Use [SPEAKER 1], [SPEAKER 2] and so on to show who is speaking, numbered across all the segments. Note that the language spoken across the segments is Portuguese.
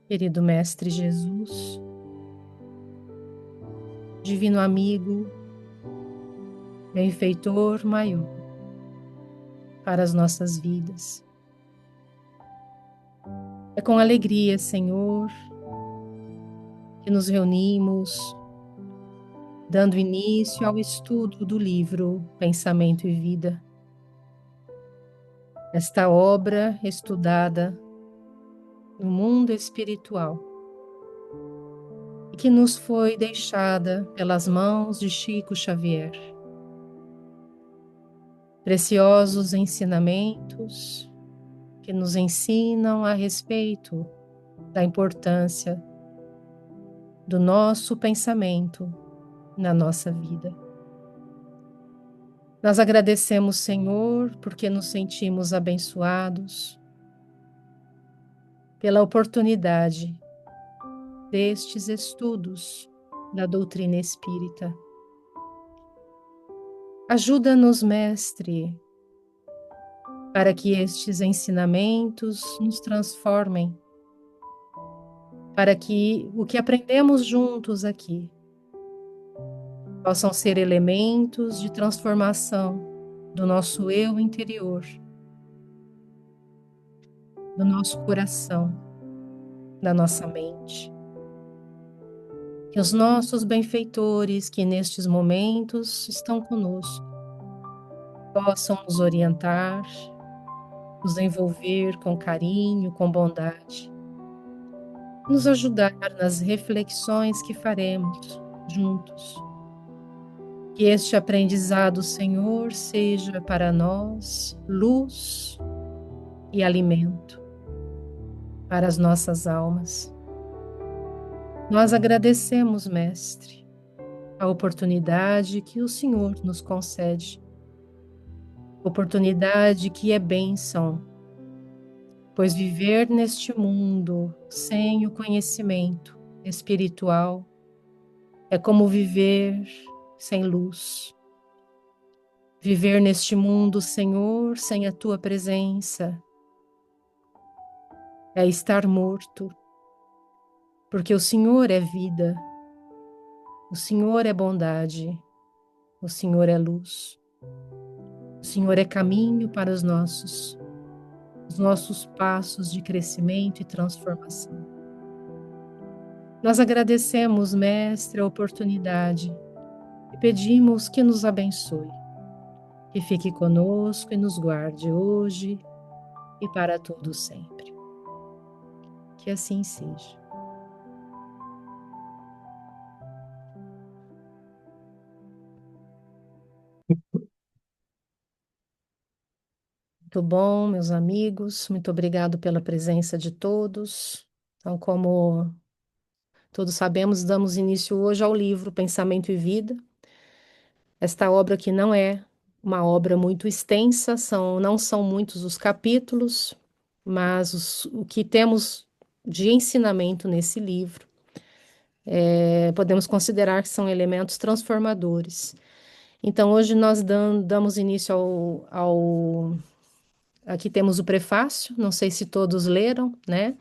[SPEAKER 1] Querido Mestre Jesus, Divino Amigo, Benfeitor maior para as nossas vidas. É com alegria, Senhor, que nos reunimos, dando início ao estudo do livro Pensamento e Vida. Esta obra estudada no mundo espiritual e que nos foi deixada pelas mãos de Chico Xavier. Preciosos ensinamentos que nos ensinam a respeito da importância do nosso pensamento na nossa vida. Nós agradecemos, Senhor, porque nos sentimos abençoados pela oportunidade destes estudos da doutrina espírita. Ajuda-nos, Mestre, para que estes ensinamentos nos transformem, para que o que aprendemos juntos aqui possam ser elementos de transformação do nosso eu interior, do nosso coração, da nossa mente. Que os nossos benfeitores que nestes momentos estão conosco possam nos orientar, nos envolver com carinho, com bondade, nos ajudar nas reflexões que faremos juntos. Que este aprendizado, Senhor, seja para nós luz e alimento para as nossas almas. Nós agradecemos, Mestre, a oportunidade que o Senhor nos concede, oportunidade que é bênção, pois viver neste mundo sem o conhecimento espiritual é como viver sem luz. Viver neste mundo, Senhor, sem a Tua presença é estar morto, porque o Senhor é vida, o Senhor é bondade, o Senhor é luz, o Senhor é caminho para os nossos passos de crescimento e transformação. Nós agradecemos, Mestre, a oportunidade e pedimos que nos abençoe, que fique conosco e nos guarde hoje e para todo sempre. Que assim seja. Muito bom, meus amigos, muito obrigado pela presença de todos. Então, como todos sabemos, damos início hoje ao livro Pensamento e Vida. Esta obra que não é uma obra muito extensa, não são muitos os capítulos, mas o que temos de ensinamento nesse livro, podemos considerar que são elementos transformadores. Então, hoje nós damos início aqui temos o prefácio, não sei se todos leram, né?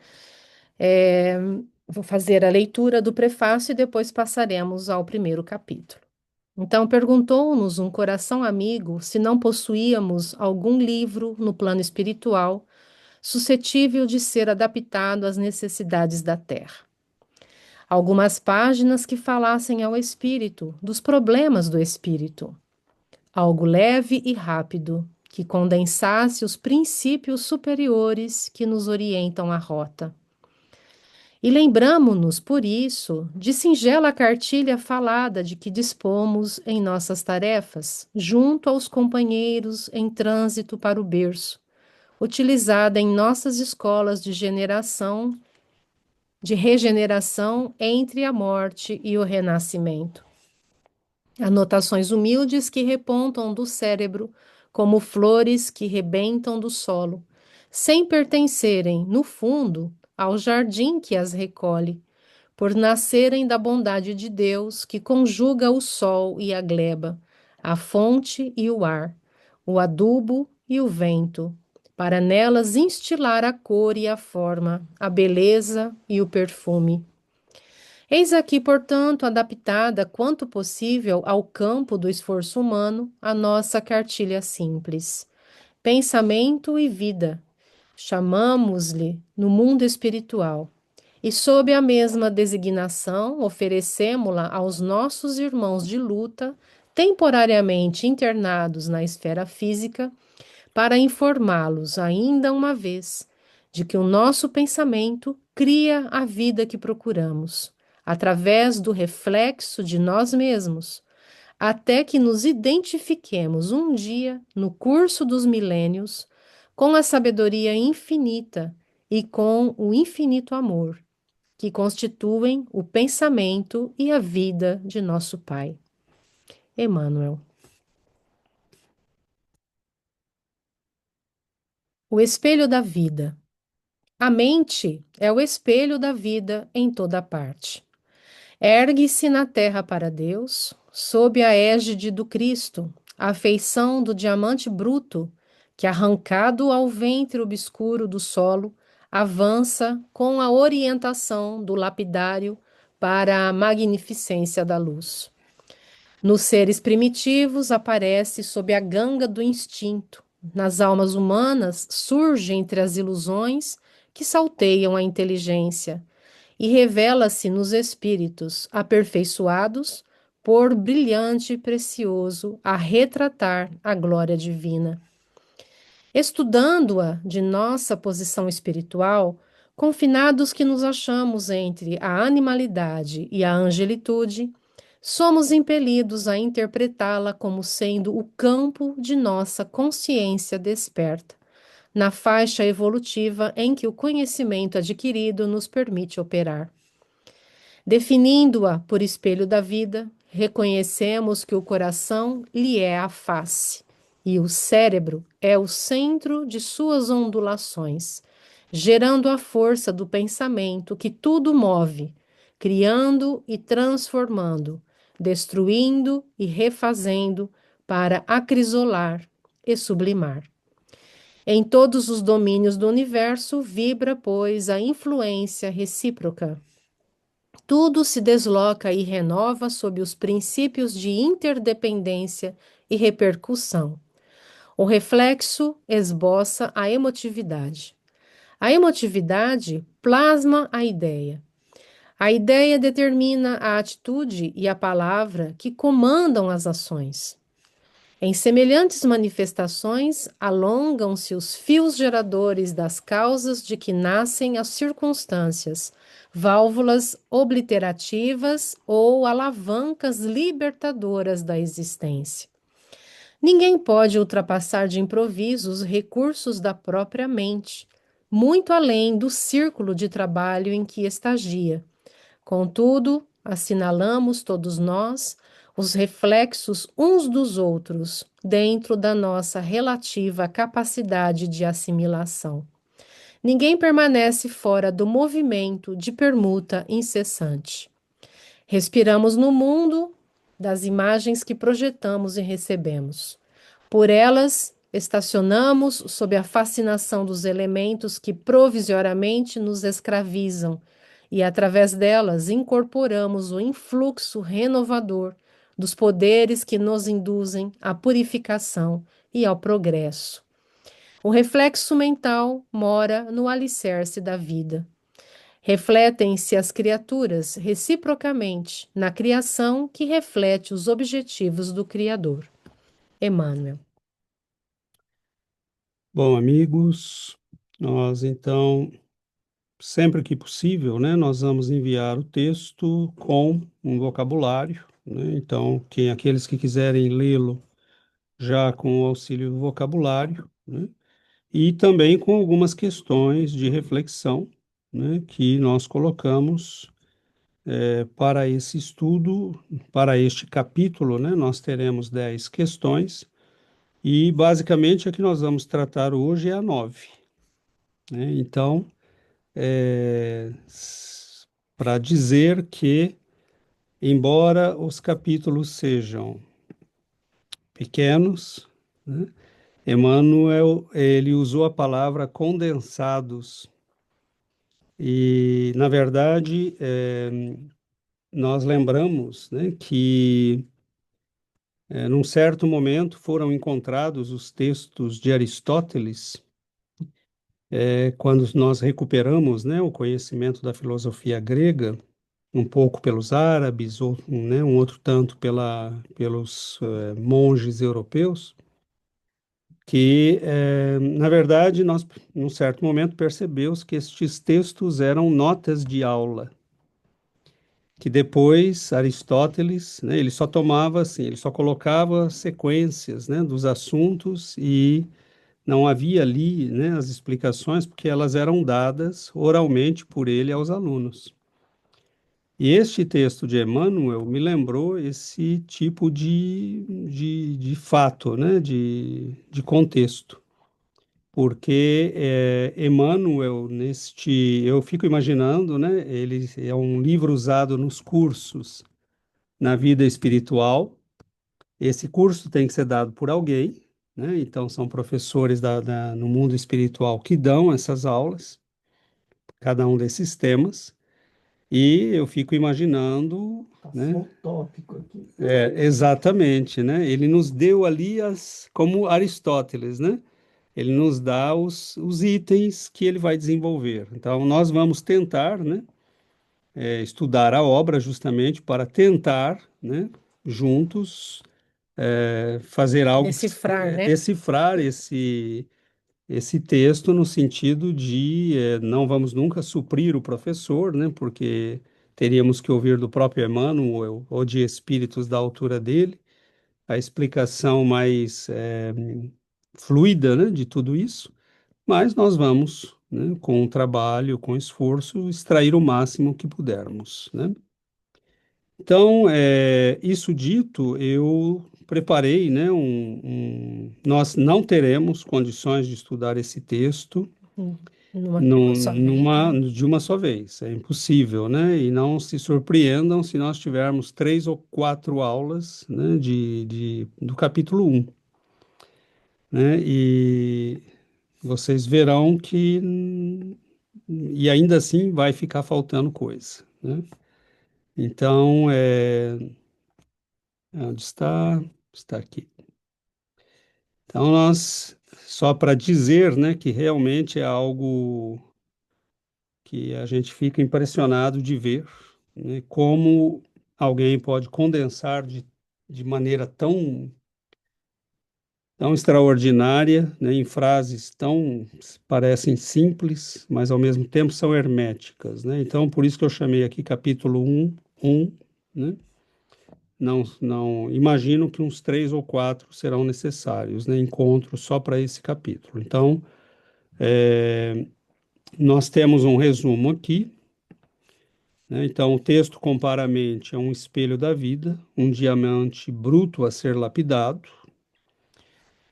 [SPEAKER 1] É, vou fazer a leitura do prefácio e depois passaremos ao primeiro capítulo. Então, perguntou-nos um coração amigo se não possuíamos algum livro no plano espiritual suscetível de ser adaptado às necessidades da Terra. Algumas páginas que falassem ao espírito dos problemas do espírito. Algo leve e rápido, que condensasse os princípios superiores que nos orientam a rota. E lembramo-nos, por isso, de singela cartilha falada de que dispomos em nossas tarefas, junto aos companheiros em trânsito para o berço, utilizada em nossas escolas de regeneração entre a morte e o renascimento. Anotações humildes que repontam do cérebro, como flores que rebentam do solo, sem pertencerem, no fundo, ao jardim que as recolhe, por nascerem da bondade de Deus que conjuga o sol e a gleba, a fonte e o ar, o adubo e o vento, para nelas instilar a cor e a forma, a beleza e o perfume. Eis aqui, portanto, adaptada quanto possível ao campo do esforço humano, a nossa cartilha simples. Pensamento e vida, chamamos-lhe no mundo espiritual. E sob a mesma designação, oferecemo-la aos nossos irmãos de luta, temporariamente internados na esfera física, para informá-los ainda uma vez de que o nosso pensamento cria a vida que procuramos, através do reflexo de nós mesmos, até que nos identifiquemos um dia, no curso dos milênios, com a sabedoria infinita e com o infinito amor, que constituem o pensamento e a vida de nosso Pai. Emmanuel. O espelho da vida. A mente é o espelho da vida em toda parte. Ergue-se na terra para Deus, sob a égide do Cristo, a feição do diamante bruto, que, arrancado ao ventre obscuro do solo, avança com a orientação do lapidário para a magnificência da luz. Nos seres primitivos aparece sob a ganga do instinto. Nas almas humanas surge entre as ilusões que salteiam a inteligência e revela-se nos espíritos aperfeiçoados por brilhante e precioso a retratar a glória divina. Estudando-a de nossa posição espiritual, confinados que nos achamos entre a animalidade e a angelitude, somos impelidos a interpretá-la como sendo o campo de nossa consciência desperta, na faixa evolutiva em que o conhecimento adquirido nos permite operar. Definindo-a por espelho da vida, reconhecemos que o coração lhe é a face e o cérebro é o centro de suas ondulações, gerando a força do pensamento que tudo move, criando e transformando, destruindo e refazendo para acrisolar e sublimar. Em todos os domínios do universo vibra, pois, a influência recíproca. Tudo se desloca e renova sob os princípios de interdependência e repercussão. O reflexo esboça a emotividade. A emotividade plasma a ideia. A ideia determina a atitude e a palavra que comandam as ações. Em semelhantes manifestações, alongam-se os fios geradores das causas de que nascem as circunstâncias, válvulas obliterativas ou alavancas libertadoras da existência. Ninguém pode ultrapassar de improviso os recursos da própria mente, muito além do círculo de trabalho em que estagia. Contudo, assinalamos todos nós os reflexos uns dos outros dentro da nossa relativa capacidade de assimilação. Ninguém permanece fora do movimento de permuta incessante. Respiramos no mundo das imagens que projetamos e recebemos. Por elas, estacionamos sob a fascinação dos elementos que provisoriamente nos escravizam e, através delas, incorporamos o influxo renovador dos poderes que nos induzem à purificação e ao progresso. O reflexo mental mora no alicerce da vida. Refletem-se as criaturas reciprocamente na criação que reflete os objetivos do Criador. Emmanuel.
[SPEAKER 2] Bom, amigos, nós então, sempre que possível, né, nós vamos enviar o texto com um vocabulário, né? Então, aqueles que quiserem lê-lo já com o auxílio do vocabulário, né? E também com algumas questões de reflexão, né, que nós colocamos para esse estudo, para este capítulo, né, nós teremos 10 questões e basicamente a que nós vamos tratar hoje é a 9, né? Então, para dizer que, embora os capítulos sejam pequenos, né, Emmanuel, ele usou a palavra condensados e, na verdade, nós lembramos, né, que num certo momento foram encontrados os textos de Aristóteles, quando nós recuperamos, né, o conhecimento da filosofia grega, um pouco pelos árabes, ou, né, um outro tanto pelos monges europeus, que, na verdade, nós, num certo momento, percebemos que estes textos eram notas de aula, que depois Aristóteles, né, ele só tomava assim, ele só colocava sequências, né, dos assuntos e não havia ali, né, as explicações, porque elas eram dadas oralmente por ele aos alunos. E este texto de Emmanuel me lembrou esse tipo de fato, né, de contexto. Porque Emmanuel, eu fico imaginando, né, ele é um livro usado nos cursos na vida espiritual. Esse curso tem que ser dado por alguém, né? Então são professores no mundo espiritual que dão essas aulas, cada um desses temas. E eu fico imaginando, né?
[SPEAKER 3] Tópico aqui.
[SPEAKER 2] Exatamente, né? Ele nos deu ali como Aristóteles, né? Ele nos dá os itens que ele vai desenvolver. Então, nós vamos tentar, né, estudar a obra justamente para tentar, né, juntos, fazer algo,
[SPEAKER 1] Decifrar, né?
[SPEAKER 2] decifrar esse texto no sentido de não vamos nunca suprir o professor, né, porque teríamos que ouvir do próprio Emmanuel ou de espíritos da altura dele a explicação mais fluida, né, de tudo isso. Mas nós vamos, né, com o trabalho, com esforço, extrair o máximo que pudermos, né? Então, isso dito, eu preparei, né, nós não teremos condições de estudar esse texto
[SPEAKER 1] Hum, Numa só vez, né?
[SPEAKER 2] de uma só vez, é impossível, né? E não se surpreendam se nós tivermos 3 ou 4 aulas, né, do capítulo 1, né? E vocês verão que e ainda assim vai ficar faltando coisa, né? Então, onde está? Está aqui. Então, só para dizer, né, que realmente é algo que a gente fica impressionado de ver, né, como alguém pode condensar de maneira tão extraordinária, né, em frases tão parecem simples, mas ao mesmo tempo são herméticas, né? Então, por isso que eu chamei aqui capítulo 1, né? Não imagino que uns 3 ou 4 serão necessários, né? Encontros só para esse capítulo. Então, nós temos um resumo aqui, né? Então, o texto compara a mente a um espelho da vida, um diamante bruto a ser lapidado.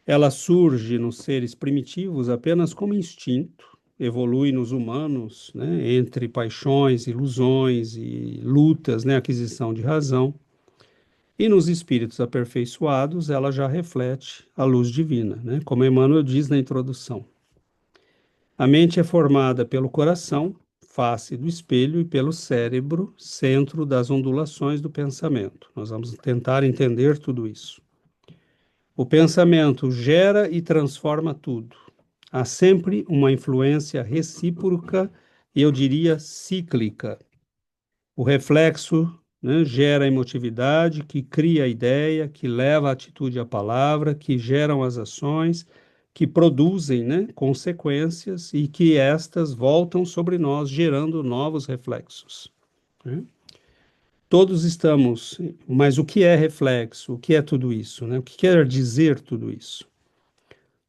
[SPEAKER 2] Ela surge nos seres primitivos apenas como instinto, evolui nos humanos, né, entre paixões, ilusões e lutas, né, aquisição de razão. E nos espíritos aperfeiçoados, ela já reflete a luz divina, né, como Emmanuel diz na introdução. A mente é formada pelo coração, face do espelho, e pelo cérebro, centro das ondulações do pensamento. Nós vamos tentar entender tudo isso. O pensamento gera e transforma tudo. Há sempre uma influência recíproca e eu diria cíclica. O reflexo, né, gera a emotividade, que cria a ideia, que leva a atitude à palavra, que geram as ações, que produzem, né, consequências e que estas voltam sobre nós, gerando novos reflexos, né? Todos estamos, mas o que é reflexo? O que é tudo isso, né? O que quer dizer tudo isso?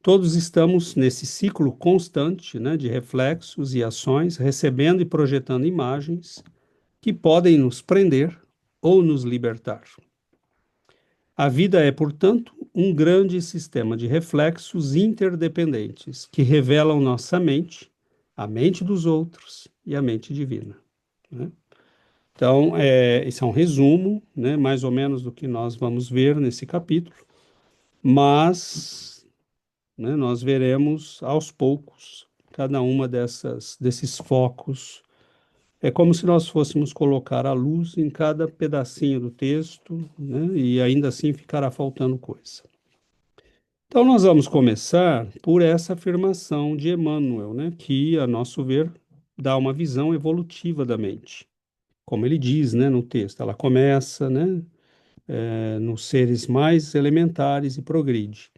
[SPEAKER 2] Todos estamos nesse ciclo constante, né, de reflexos e ações, recebendo e projetando imagens que podem nos prender ou nos libertar. A vida é, portanto, um grande sistema de reflexos interdependentes que revelam nossa mente, a mente dos outros e a mente divina, né? Então, esse é um resumo, né, mais ou menos do que nós vamos ver nesse capítulo, mas né, nós veremos aos poucos cada uma desses focos. É como se nós fôssemos colocar a luz em cada pedacinho do texto, né, e ainda assim ficará faltando coisa. Então, nós vamos começar por essa afirmação de Emmanuel, né, que, a nosso ver, dá uma visão evolutiva da mente. Como ele diz, né, no texto, ela começa, né, nos seres mais elementares e progride.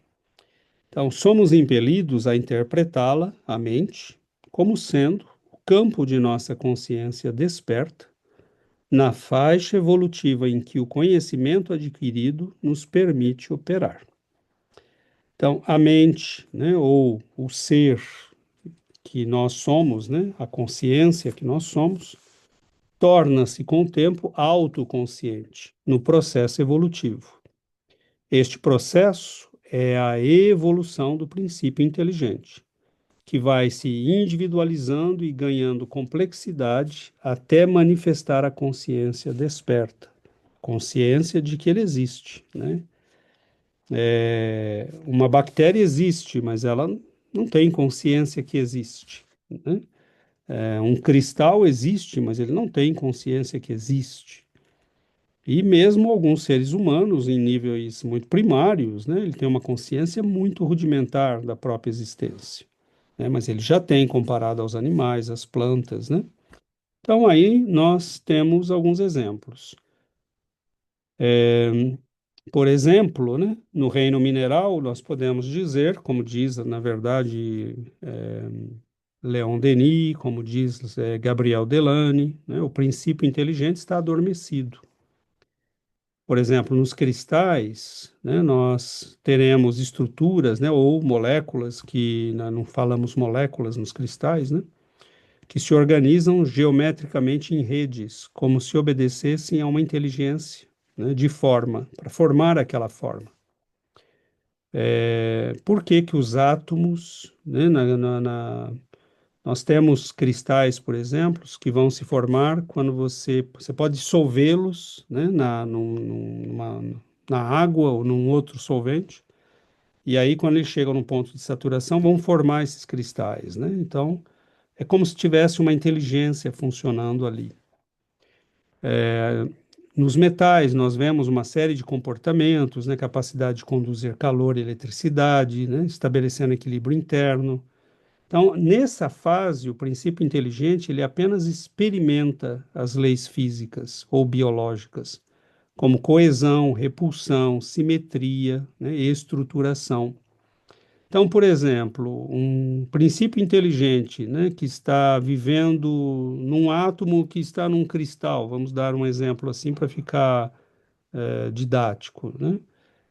[SPEAKER 2] Então, somos impelidos a interpretá-la, a mente, como sendo o campo de nossa consciência desperta, na faixa evolutiva em que o conhecimento adquirido nos permite operar. Então, a mente, né, ou o ser que nós somos, né, a consciência que nós somos, torna-se com o tempo autoconsciente no processo evolutivo. Este processo é a evolução do princípio inteligente, que vai se individualizando e ganhando complexidade até manifestar a consciência desperta, consciência de que ele existe, né? Uma bactéria existe, mas ela não tem consciência que existe, né? Um cristal existe, mas ele não tem consciência que existe. E mesmo alguns seres humanos, em níveis muito primários, né, ele tem uma consciência muito rudimentar da própria existência, né, mas ele já tem comparado aos animais, às plantas, né? Então aí nós temos alguns exemplos. Por exemplo, né, no reino mineral, nós podemos dizer, como diz, na verdade, Leon Denis, como diz Gabriel Delany, né, o princípio inteligente está adormecido. Por exemplo, nos cristais, né, nós teremos estruturas, né, ou moléculas que, não falamos moléculas nos cristais, né, que se organizam geometricamente em redes, como se obedecessem a uma inteligência, né, de forma, para formar aquela forma. Por que que os átomos, né, nós temos cristais, por exemplo, que vão se formar quando você pode dissolvê-los, né, na água ou num outro solvente, e aí quando eles chegam no ponto de saturação, vão formar esses cristais, né? Então, é como se tivesse uma inteligência funcionando ali. Nos metais, nós vemos uma série de comportamentos, né, capacidade de conduzir calor e eletricidade, né, estabelecendo equilíbrio interno. Então, nessa fase, o princípio inteligente, ele apenas experimenta as leis físicas ou biológicas, como coesão, repulsão, simetria, né, e estruturação. Então, por exemplo, um princípio inteligente, né, que está vivendo num átomo que está num cristal, vamos dar um exemplo assim para ficar didático, né?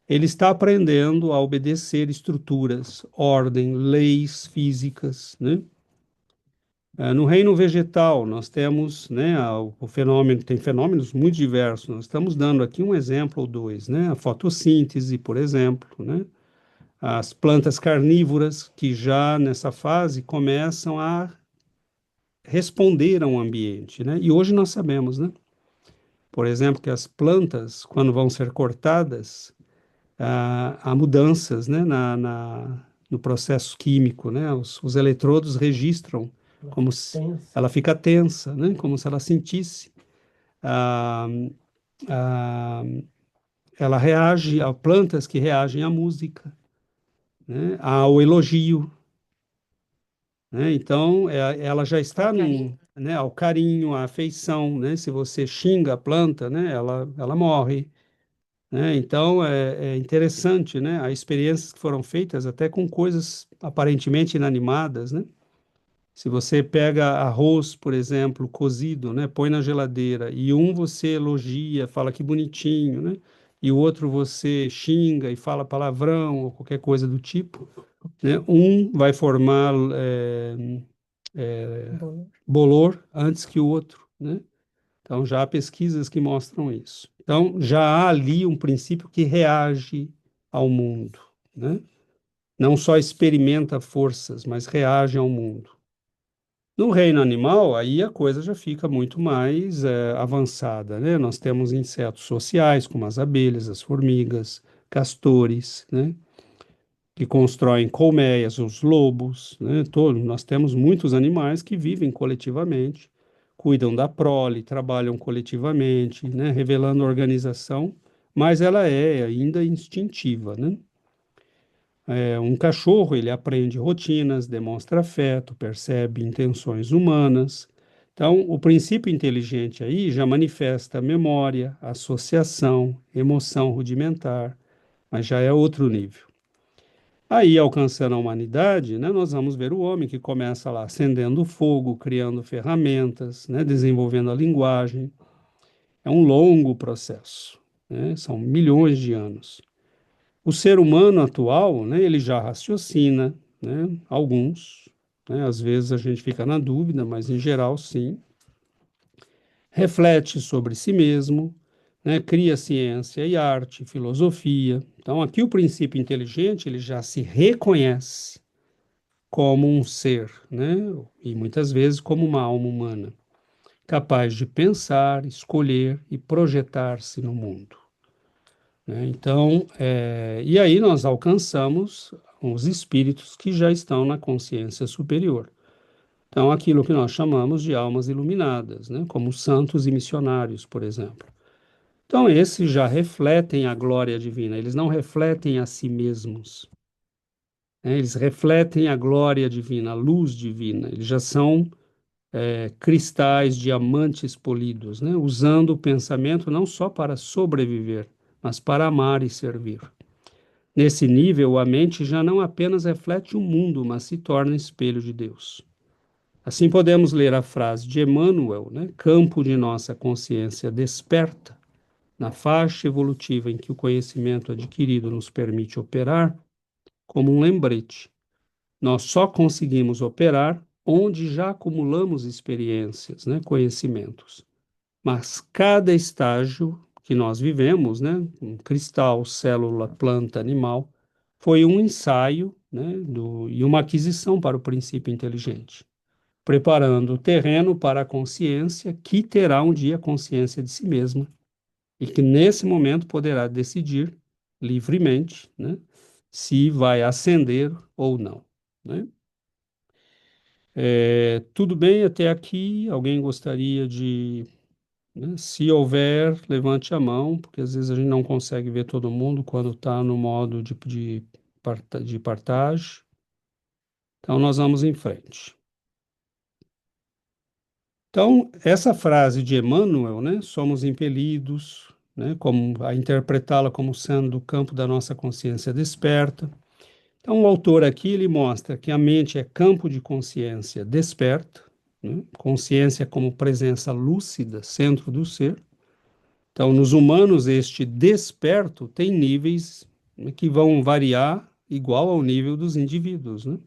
[SPEAKER 2] Ele está aprendendo a obedecer estruturas, ordem, leis físicas, né? No reino vegetal, nós temos, né, o fenômeno, tem fenômenos muito diversos. Nós estamos dando aqui um exemplo ou dois, né? A fotossíntese, por exemplo, né? As plantas carnívoras, que já nessa fase começam a responder ao ambiente, né? E hoje nós sabemos, né? Por exemplo, que as plantas, quando vão ser cortadas, há mudanças, né, no processo químico, né? Os eletrodos registram como se ela fica tensa, né? Como se ela sentisse. Ah, ah, ela reage a plantas que reagem à música, né? Ao elogio, né? Então, ela já está né, ao carinho, à afeição, né? Se você xinga a planta, né, ela morre. Né? Então, é interessante, né? Há experiências que foram feitas até com coisas aparentemente inanimadas, né? Se você pega arroz, por exemplo, cozido, né? Põe na geladeira e um você elogia, fala que bonitinho, né? E o outro você xinga e fala palavrão ou qualquer coisa do tipo, né? Um vai formar bolor antes que o outro, né? Então, já há pesquisas que mostram isso. Então, já há ali um princípio que reage ao mundo, né? Não só experimenta forças, mas reage ao mundo. No reino animal, aí a coisa já fica muito mais avançada, né? Nós temos insetos sociais, como as abelhas, as formigas, castores, né? que constroem colmeias, os lobos, né? Nós temos muitos animais que vivem coletivamente, cuidam da prole, trabalham coletivamente, né? Revelando organização, mas ela é ainda instintiva, né? Um cachorro, ele aprende rotinas, demonstra afeto, percebe intenções humanas. Então, o princípio inteligente aí já manifesta memória, associação, emoção rudimentar, mas já é outro nível. Aí, alcançando a humanidade, né, nós vamos ver o homem que começa lá acendendo fogo, criando ferramentas, né, desenvolvendo a linguagem. É um longo processo, né, são milhões de anos. O ser humano atual, né, ele já raciocina, né, alguns, né, às vezes a gente fica na dúvida, mas em geral, sim. Reflete sobre si mesmo, né, cria ciência e arte, filosofia. Então, aqui o princípio inteligente, ele já se reconhece como um ser, né? E muitas vezes como uma alma humana, capaz de pensar, escolher e projetar-se no mundo, né? Então, e aí nós alcançamos os espíritos que já estão na consciência superior. Então, aquilo que nós chamamos de almas iluminadas, né? Como santos e missionários, por exemplo. Então, esses já refletem a glória divina, eles não refletem a si mesmos, né? Eles refletem a glória divina, a luz divina, eles já são cristais, diamantes polidos, né? Usando o pensamento não só para sobreviver, mas para amar e servir. Nesse nível, a mente já não apenas reflete o mundo, mas se torna espelho de Deus. Assim podemos ler a frase de Emmanuel, né? Campo de nossa consciência desperta, na faixa evolutiva em que o conhecimento adquirido nos permite operar, como um lembrete. Nós só conseguimos operar onde já acumulamos experiências, né? Conhecimentos. Mas cada estágio que nós vivemos, né, um cristal, célula, planta, animal, foi um ensaio, né, e uma aquisição para o princípio inteligente, preparando o terreno para a consciência que terá um dia consciência de si mesma e que nesse momento poderá decidir livremente, né, se vai ascender ou não, né? Tudo bem até aqui? Alguém gostaria de, né? Se houver, levante a mão, porque às vezes a gente não consegue ver todo mundo quando está no modo de partage. Então, nós vamos em frente. Então, essa frase de Emmanuel, né, somos impelidos, né, como, a interpretá-la como sendo do campo da nossa consciência desperta. Então, o autor aqui ele mostra que a mente é campo de consciência desperta, né, consciência como presença lúcida, centro do ser. Então, nos humanos, este desperto tem níveis, né, que vão variar igual ao nível dos indivíduos, né?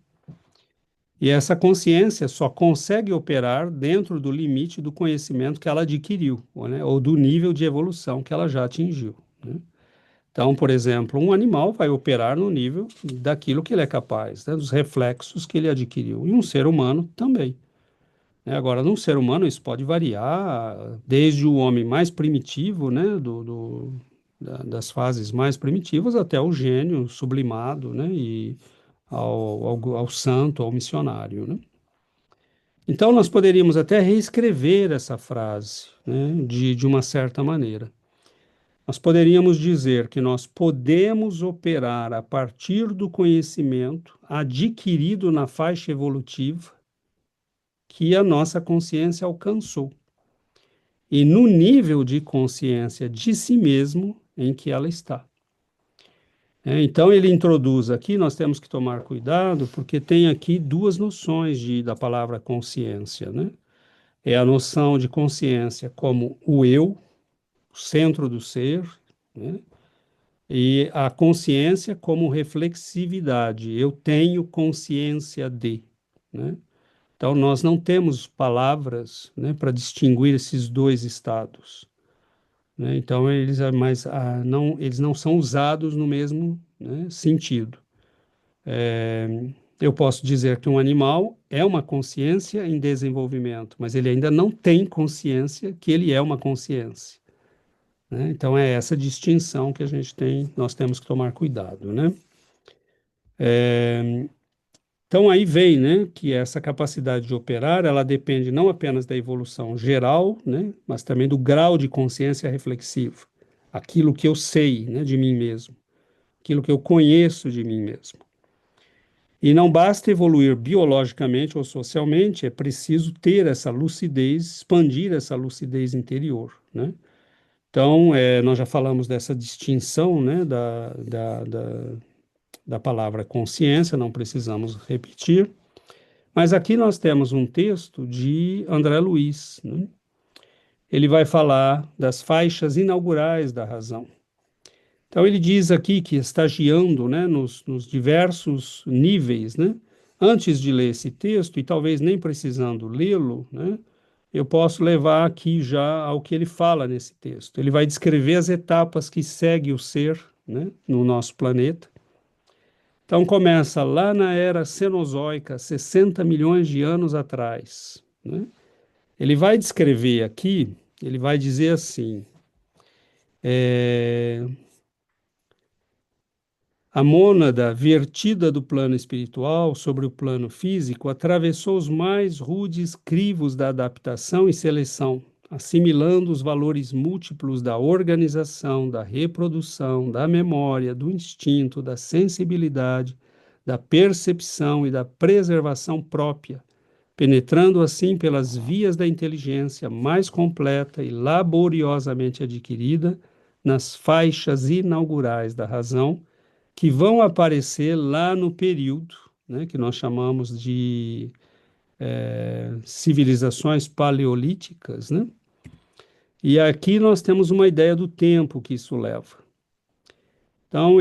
[SPEAKER 2] E essa consciência só consegue operar dentro do limite do conhecimento que ela adquiriu, né? Ou do nível de evolução que ela já atingiu, né? Então, por exemplo, um animal vai operar no nível daquilo que ele é capaz, né? Dos reflexos que ele adquiriu. E um ser humano também, né? Agora, num ser humano, isso pode variar desde o homem mais primitivo, né, das fases mais primitivas, até o gênio sublimado, né, e ao santo, ao missionário, né? Então, nós poderíamos até reescrever essa frase, né, de uma certa maneira. Nós poderíamos dizer que nós podemos operar a partir do conhecimento adquirido na faixa evolutiva que a nossa consciência alcançou e no nível de consciência de si mesmo em que ela está. Então, ele introduz aqui, nós temos que tomar cuidado, porque tem aqui duas noções da palavra consciência, né? É a noção de consciência como o eu, o centro do ser, né? E a consciência como reflexividade, eu tenho consciência de, né? Então, nós não temos palavras, né, para distinguir esses dois estados, né? Então, eles não são usados no mesmo, né, sentido. Eu posso dizer que um animal é uma consciência em desenvolvimento, mas ele ainda não tem consciência que ele é uma consciência, né? Então, é essa distinção que nós temos que tomar cuidado, né? Então aí vem, né, que essa capacidade de operar, ela depende não apenas da evolução geral, né, mas também do grau de consciência reflexiva, aquilo que eu sei, né, de mim mesmo, aquilo que eu conheço de mim mesmo. E não basta evoluir biologicamente ou socialmente, é preciso ter essa lucidez, expandir essa lucidez interior, né? Então, nós já falamos dessa distinção, né, da palavra consciência, não precisamos repetir. Mas aqui nós temos um texto de André Luiz, né? Ele vai falar das faixas inaugurais da razão. Então ele diz aqui que estagiando, né, nos diversos níveis, né, antes de ler esse texto, e talvez nem precisando lê-lo, né, eu posso levar aqui já ao que ele fala nesse texto. Ele vai descrever as etapas que segue o ser, né, no nosso planeta. Então começa lá na era Cenozoica, 60 milhões de anos atrás, né? Ele vai descrever aqui, ele vai dizer assim, é, a mônada vertida do plano espiritual sobre o plano físico atravessou os mais rudes crivos da adaptação e seleção, assimilando os valores múltiplos da organização, da reprodução, da memória, do instinto, da sensibilidade, da percepção e da preservação própria, penetrando assim pelas vias da inteligência mais completa e laboriosamente adquirida nas faixas inaugurais da razão, que vão aparecer lá no período, né, que nós chamamos de civilizações paleolíticas, né? E aqui nós temos uma ideia do tempo que isso leva. Então,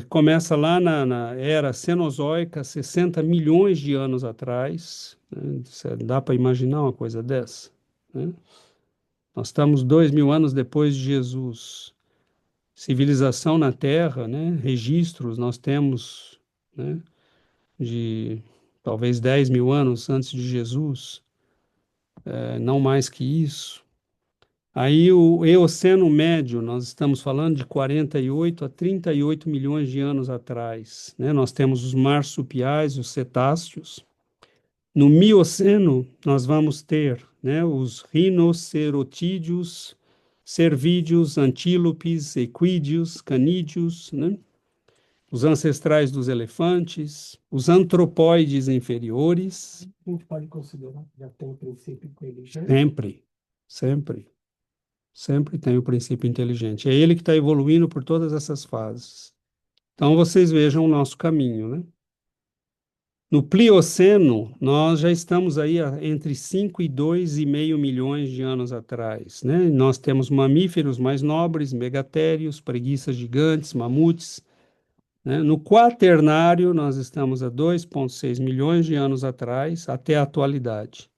[SPEAKER 2] começa lá na era Cenozoica, 60 milhões de anos atrás, né? Dá para imaginar uma coisa dessa, né? Nós estamos 2.000 anos depois de Jesus. Civilização na Terra, né? Registros nós temos, né, de talvez 10.000 anos antes de Jesus, não mais que isso. Aí o Eoceno Médio, nós estamos falando de 48 a 38 milhões de anos atrás, né? Nós temos os marsupiais, os cetáceos. No Mioceno, nós vamos ter, né, os rinocerotídeos, cervídeos, antílopes, equídeos, canídeos, né? Os ancestrais dos elefantes, os antropóides inferiores. A gente pode considerar que já tem o princípio inteligente? Sempre, sempre. Sempre tem o princípio inteligente. É ele que está evoluindo por todas essas fases. Então, vocês vejam o nosso caminho, né? No Plioceno, nós já estamos aí entre 5 e 2,5 milhões de anos atrás, né? Nós temos mamíferos mais nobres, megatérios, preguiças gigantes, mamutes, né? No Quaternário, nós estamos a 2,6 milhões de anos atrás, até a atualidade.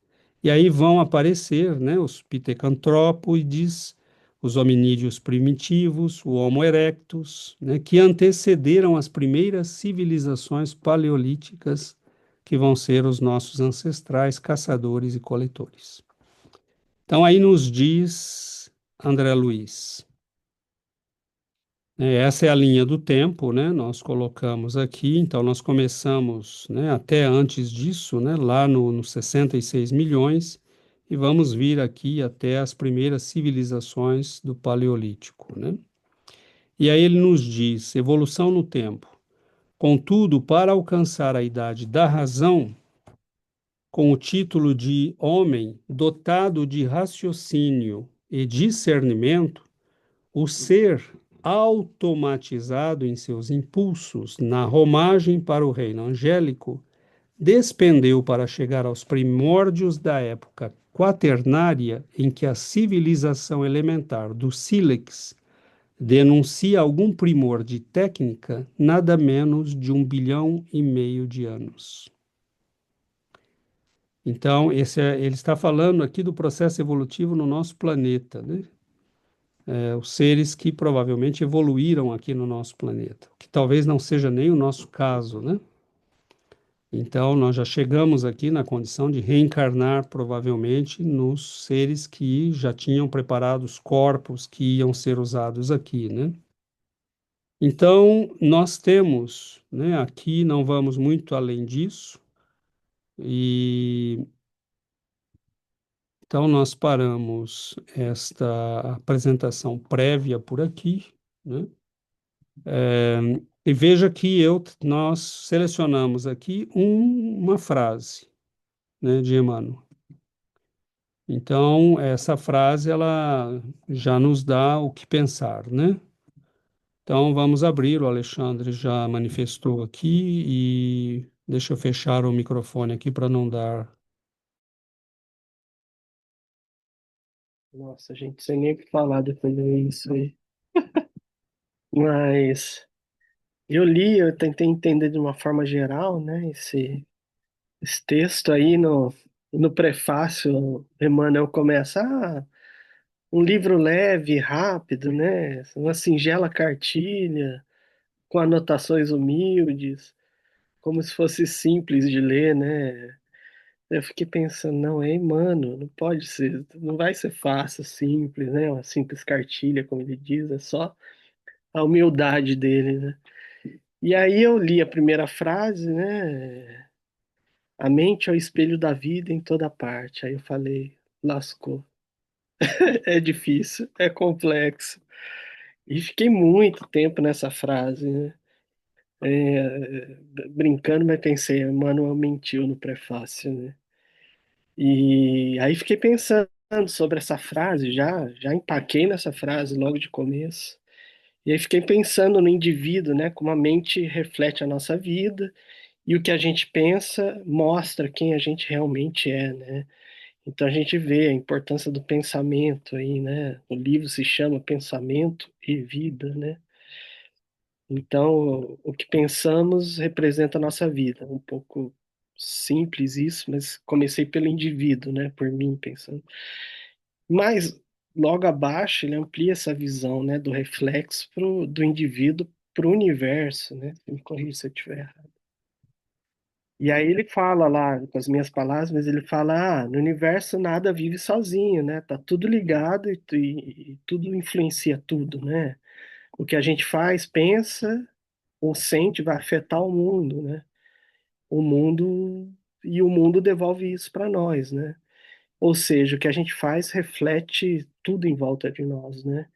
[SPEAKER 2] E aí vão aparecer, né, os pitecantrópoides, os hominídeos primitivos, o Homo erectus, né, que antecederam as primeiras civilizações paleolíticas, que vão ser os nossos ancestrais caçadores e coletores. Então, aí nos diz André Luiz. Essa é a linha do tempo, né? Nós colocamos aqui, então nós começamos, né, até antes disso, né, lá nos 66 milhões, e vamos vir aqui até as primeiras civilizações do Paleolítico, né? E aí ele nos diz, evolução no tempo. Contudo, para alcançar a idade da razão, com o título de homem dotado de raciocínio e discernimento, o ser automatizado em seus impulsos na romagem para o reino angélico, despendeu para chegar aos primórdios da época quaternária em que a civilização elementar do sílex denuncia algum primor de técnica, nada menos de 1,5 bilhão de anos. Então, ele está falando aqui do processo evolutivo no nosso planeta, né? Os seres que provavelmente evoluíram aqui no nosso planeta, que talvez não seja nem o nosso caso, né? Então, nós já chegamos aqui na condição de reencarnar, provavelmente, nos seres que já tinham preparado os corpos que iam ser usados aqui, né? Então, nós temos, né, aqui não vamos muito além disso, e então nós paramos esta apresentação prévia por aqui, né? E veja que nós selecionamos aqui uma frase, né, de Emmanuel. Então, essa frase ela já nos dá o que pensar, né? Então, vamos abrir. O Alexandre já manifestou aqui e deixa eu fechar o microfone aqui para não dar.
[SPEAKER 3] Nossa, gente, sem nem o que falar depois de ver isso aí. Mas eu li, eu tentei entender de uma forma geral, né? Esse texto aí no prefácio, Emmanuel começa, um livro leve, rápido, né? Uma singela cartilha, com anotações humildes, como se fosse simples de ler, né? Eu fiquei pensando, não, é Emmanuel, não pode ser, não vai ser fácil, simples, né? Uma simples cartilha, como ele diz, é só a humildade dele, né? E aí eu li a primeira frase, né? A mente é o espelho da vida em toda parte. Aí eu falei, lascou. É difícil, é complexo. E fiquei muito tempo nessa frase, né? Brincando, mas pensei, Emmanuel mentiu no prefácio, né? E aí fiquei pensando sobre essa frase, já empaquei nessa frase logo de começo. E aí fiquei pensando no indivíduo, né? Como a mente reflete a nossa vida e o que a gente pensa mostra quem a gente realmente é, né? Então a gente vê a importância do pensamento aí, né? O livro se chama Pensamento e Vida, né? Então o que pensamos representa a nossa vida. Um pouco simples isso, mas comecei pelo indivíduo, né? Por mim pensando. Mas logo abaixo ele amplia essa visão, né? Do reflexo do indivíduo para o universo, né? Me corrija se eu estiver errado. E aí ele fala lá, com as minhas palavras, mas ele fala, no universo nada vive sozinho, né? Tá tudo ligado e tudo influencia tudo, né? O que a gente faz, pensa ou sente vai afetar o mundo, né? O mundo e o mundo devolve isso para nós, né? Ou seja, o que a gente faz reflete tudo em volta de nós, né?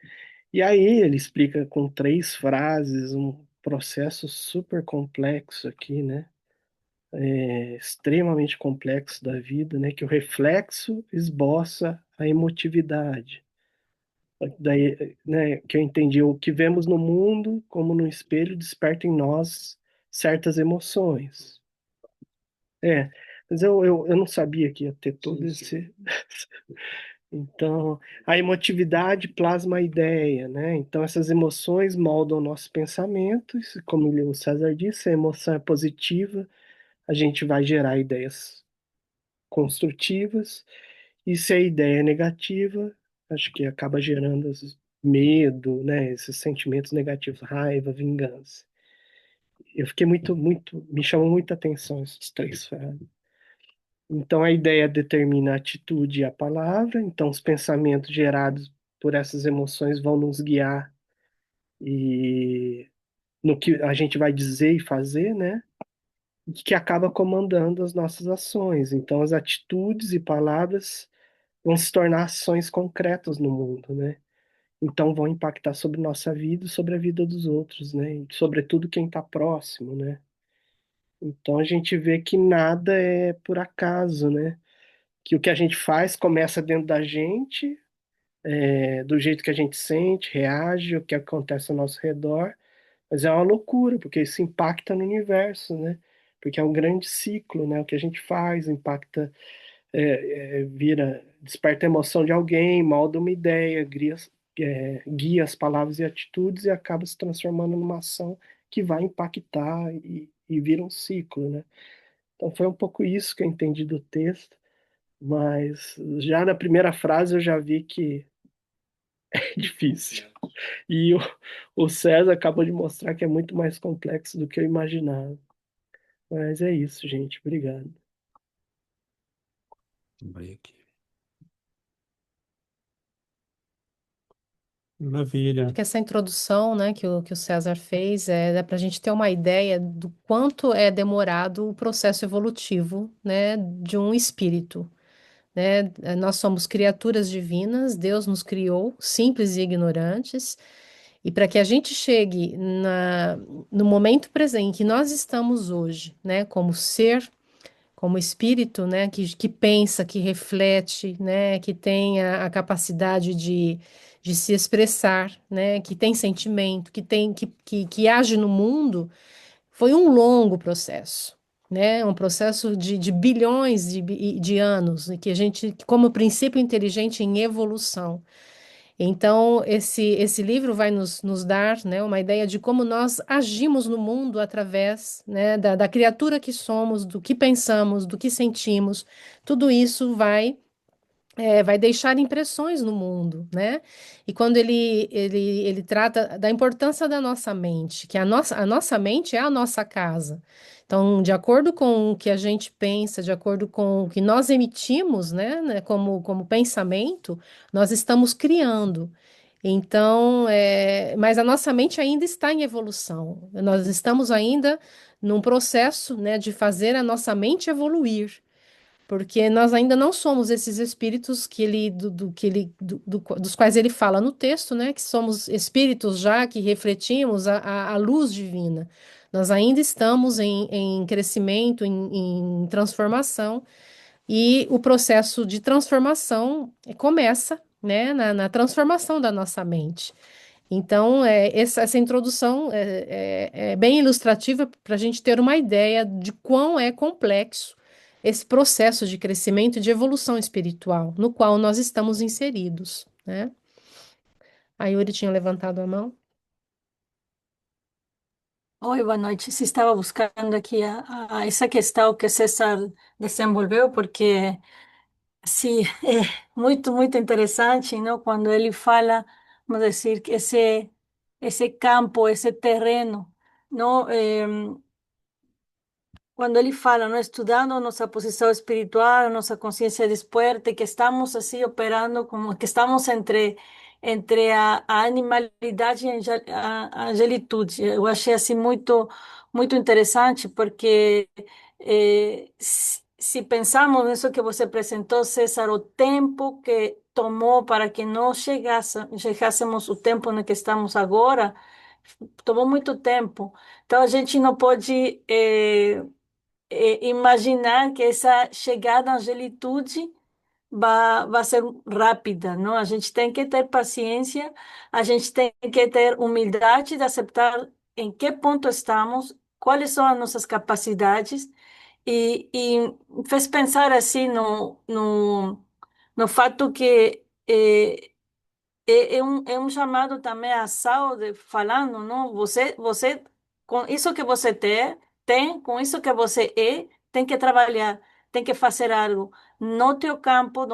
[SPEAKER 3] E aí ele explica com três frases um processo super complexo aqui, né? Extremamente complexo da vida, né? Que o reflexo esboça a emotividade. Daí, né, que eu entendi, o que vemos no mundo, como no espelho, desperta em nós certas emoções. É, mas eu não sabia que ia ter todo esse. Então, a emotividade plasma a ideia, né? Então, essas emoções moldam o nosso pensamento, e como o César disse, a emoção é positiva, a gente vai gerar ideias construtivas. E se a ideia é negativa, acho que acaba gerando medo, né? Esses sentimentos negativos, raiva, vingança. Eu fiquei me chamou muita atenção esses três frases. Então a ideia determina a atitude e a palavra, então os pensamentos gerados por essas emoções vão nos guiar e no que a gente vai dizer e fazer, né? Que acaba comandando as nossas ações. Então as atitudes e palavras vão se tornar ações concretas no mundo, né? Então vão impactar sobre nossa vida e sobre a vida dos outros, né? E sobretudo quem está próximo, né? Então a gente vê que nada é por acaso, né? Que o que a gente faz começa dentro da gente, do jeito que a gente sente, reage, o que acontece ao nosso redor, mas é uma loucura, porque isso impacta no universo, né? Porque é um grande ciclo, né? O que a gente faz impacta desperta a emoção de alguém, molda uma ideia, guia as palavras e atitudes e acaba se transformando numa ação que vai impactar e vira um ciclo, né? Então foi um pouco isso que eu entendi do texto, mas já na primeira frase eu já vi que é difícil. E o César acabou de mostrar que é muito mais complexo do que eu imaginava. Mas é isso, gente. Obrigado.
[SPEAKER 2] Abrir aqui. Maravilha.
[SPEAKER 1] Acho que essa introdução, né, que o César fez é para a gente ter uma ideia do quanto é demorado o processo evolutivo, né, de um espírito, né? Nós somos criaturas divinas, Deus nos criou simples e ignorantes, e para que a gente chegue no momento presente que nós estamos hoje, né, como ser, como espírito, né, que pensa, que reflete, né, que tem a capacidade de se expressar, né, que tem sentimento, que age no mundo, foi um longo processo, né, um processo de bilhões de anos, e que a gente, como princípio inteligente em evolução. Então, esse livro vai nos dar, né, uma ideia de como nós agimos no mundo através, né, da criatura que somos, do que pensamos, do que sentimos. Tudo isso vai deixar impressões no mundo, né? E quando ele trata da importância da nossa mente, que a nossa mente é a nossa casa. Então, de acordo com o que a gente pensa, de acordo com o que nós emitimos, né, como pensamento, nós estamos criando. Então, mas a nossa mente ainda está em evolução. Nós estamos ainda num processo, né, de fazer a nossa mente evoluir. Porque nós ainda não somos esses espíritos que ele, do que ele, dos quais ele fala no texto, né? Que somos espíritos já que refletimos a luz divina. Nós ainda estamos em crescimento, em transformação, e o processo de transformação começa, né, na transformação da nossa mente. Então, essa introdução é bem ilustrativa para a gente ter uma ideia de quão é complexo esse processo de crescimento e de evolução espiritual no qual nós estamos inseridos, né? A Yuri tinha levantado a mão.
[SPEAKER 4] Oi, boa noite. Se estava buscando aqui a essa questão que César desenvolveu, porque sim, é muito, muito interessante, não? Quando ele fala, vamos dizer, que esse campo, esse terreno, não? Quando ele fala, não, estudando nossa posição espiritual, nossa consciência desperta, e que estamos assim operando como que estamos entre a animalidade e a angelitude. Eu achei assim muito interessante porque se pensarmos nisso que você apresentou, César, o tempo que tomou para que nós chegássemos o tempo no que estamos agora, tomou muito tempo. Então a gente não pode imaginar que essa chegada à angelitude vai ser rápida, não? A gente tem que ter paciência, a gente tem que ter humildade de aceitar em que ponto estamos, quais são as nossas capacidades e fez pensar assim no fato que é um chamado também à saúde, falando, não? Você, com isso que você com isso que você tem que trabalhar, tem que fazer algo no teu campo,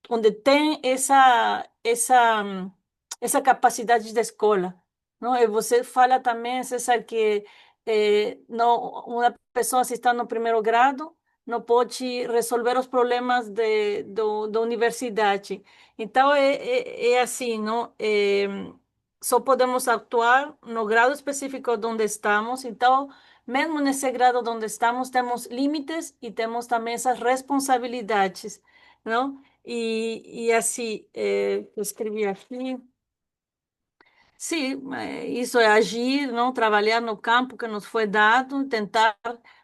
[SPEAKER 4] onde tem essa capacidade da escola, não? E você fala também, César, que não, uma pessoa se está no primeiro grado não pode resolver os problemas da universidade. Então, é assim, não? Só podemos atuar no grado específico onde estamos. Então, mesmo nesse grado onde estamos, temos limites e temos também essas responsabilidades, não? E assim, eu escrevi aqui. Sim, isso é agir, não trabalhar no campo que nos foi dado, tentar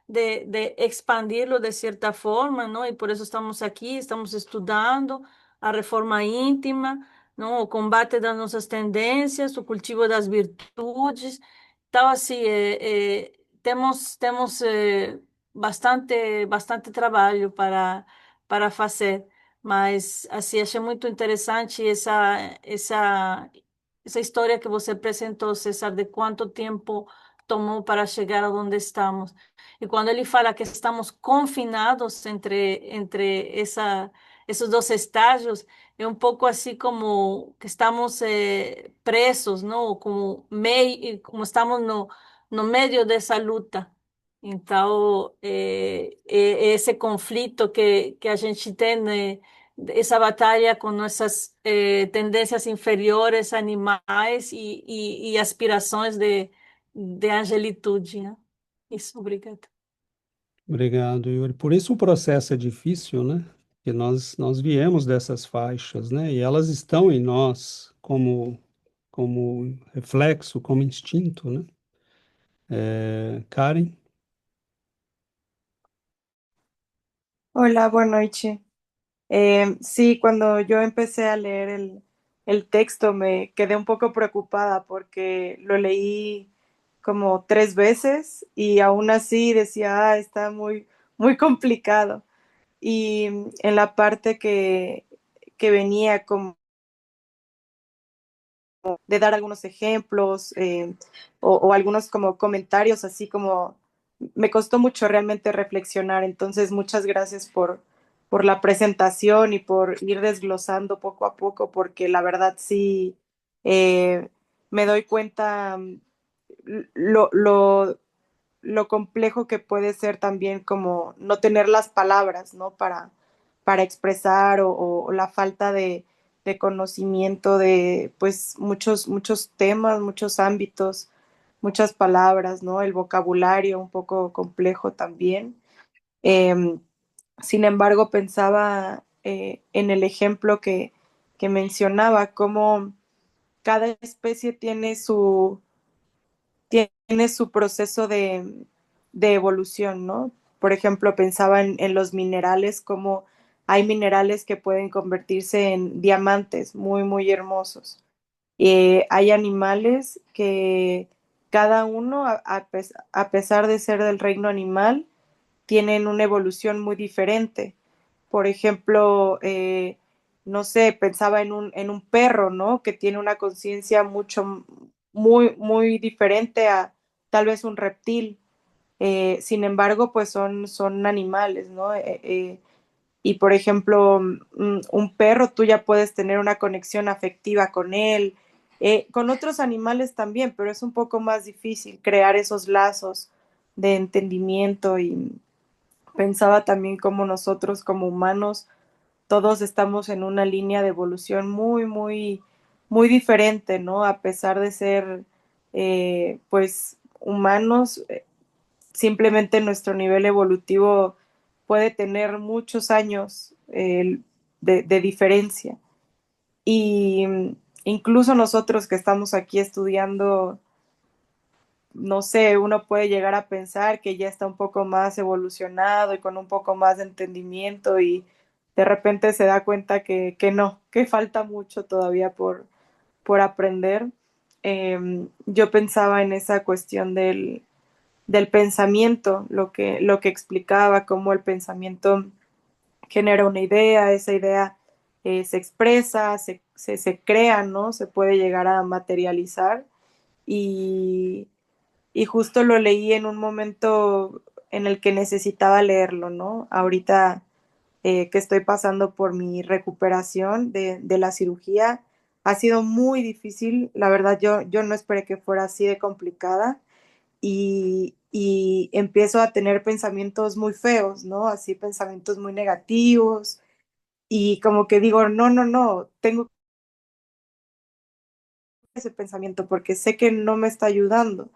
[SPEAKER 4] de expandi-lo de certa forma, não? E por isso estamos aqui, estamos estudando a reforma íntima, não? O combate das nossas tendências, o cultivo das virtudes. Então, assim, temos bastante trabalho para fazer, mas assim achei muito interessante essa história que você apresentou, César, de quanto tempo tomou para chegar onde estamos. E quando ele fala que estamos confinados entre esses dois estágios, é um pouco assim como que estamos presos, não? Como estamos no meio dessa luta. Então, esse conflito que a gente tem, né, esa batalla con nuestras tendencias inferiores, animais e aspirações de angelitude, né? Isso, obrigada.
[SPEAKER 2] Obrigado, Yuri. Por isso o processo é difícil, né? Porque nós viemos dessas faixas, né? E elas estão em nós como reflexo, como instinto, né? Karen,
[SPEAKER 5] Hola, buenas noches. Sí, cuando yo empecé a leer el texto me quedé un poco preocupada porque lo leí como 3 veces y aún así decía, está muy complicado. Y en la parte que venía como de dar algunos ejemplos o algunos como comentarios, así como me costó mucho realmente reflexionar. Entonces, muchas gracias por la presentación y por ir desglosando poco a poco, porque la verdad sí me doy cuenta lo, lo, lo complejo que puede ser también como no tener las palabras, ¿no? Para expresar o la falta de conocimiento de pues muchos temas, muchos ámbitos, muchas palabras, ¿no? El vocabulario un poco complejo también. Eh, Sin embargo, pensaba en el ejemplo que mencionaba, cómo cada especie tiene su proceso de evolución, ¿no? Por ejemplo, pensaba en los minerales, como hay minerales que pueden convertirse en diamantes muy hermosos. Hay animales que cada uno, a pesar de ser del reino animal, tienen una evolución muy diferente. Por ejemplo, no sé, pensaba en un perro, ¿no? Que tiene una conciencia muy diferente a tal vez un reptil. Sin embargo, pues son animales, ¿no? Y por ejemplo, un perro, tú ya puedes tener una conexión afectiva con él, con otros animales también, pero es un poco más difícil crear esos lazos de entendimiento. Y pensaba también como nosotros como humanos, todos estamos en una línea de evolución muy diferente, ¿no? A pesar de ser, pues, humanos, simplemente nuestro nivel evolutivo puede tener muchos años de diferencia. Y incluso nosotros que estamos aquí estudiando, no sé, uno puede llegar a pensar que ya está un poco más evolucionado y con un poco más de entendimiento y de repente se da cuenta que no, que falta mucho todavía por aprender. Yo pensaba en esa cuestión del pensamiento, lo que explicaba, cómo el pensamiento genera una idea, esa idea se expresa, se crea, ¿no? Se puede llegar a materializar y, y justo lo leí en un momento en el que necesitaba leerlo, ¿no? Ahorita que estoy pasando por mi recuperación de la cirugía, ha sido muy difícil, la verdad yo no esperé que fuera así de complicada y empiezo a tener pensamientos muy feos, ¿no? Así pensamientos muy negativos y como que digo, no, tengo ese pensamiento porque sé que no me está ayudando.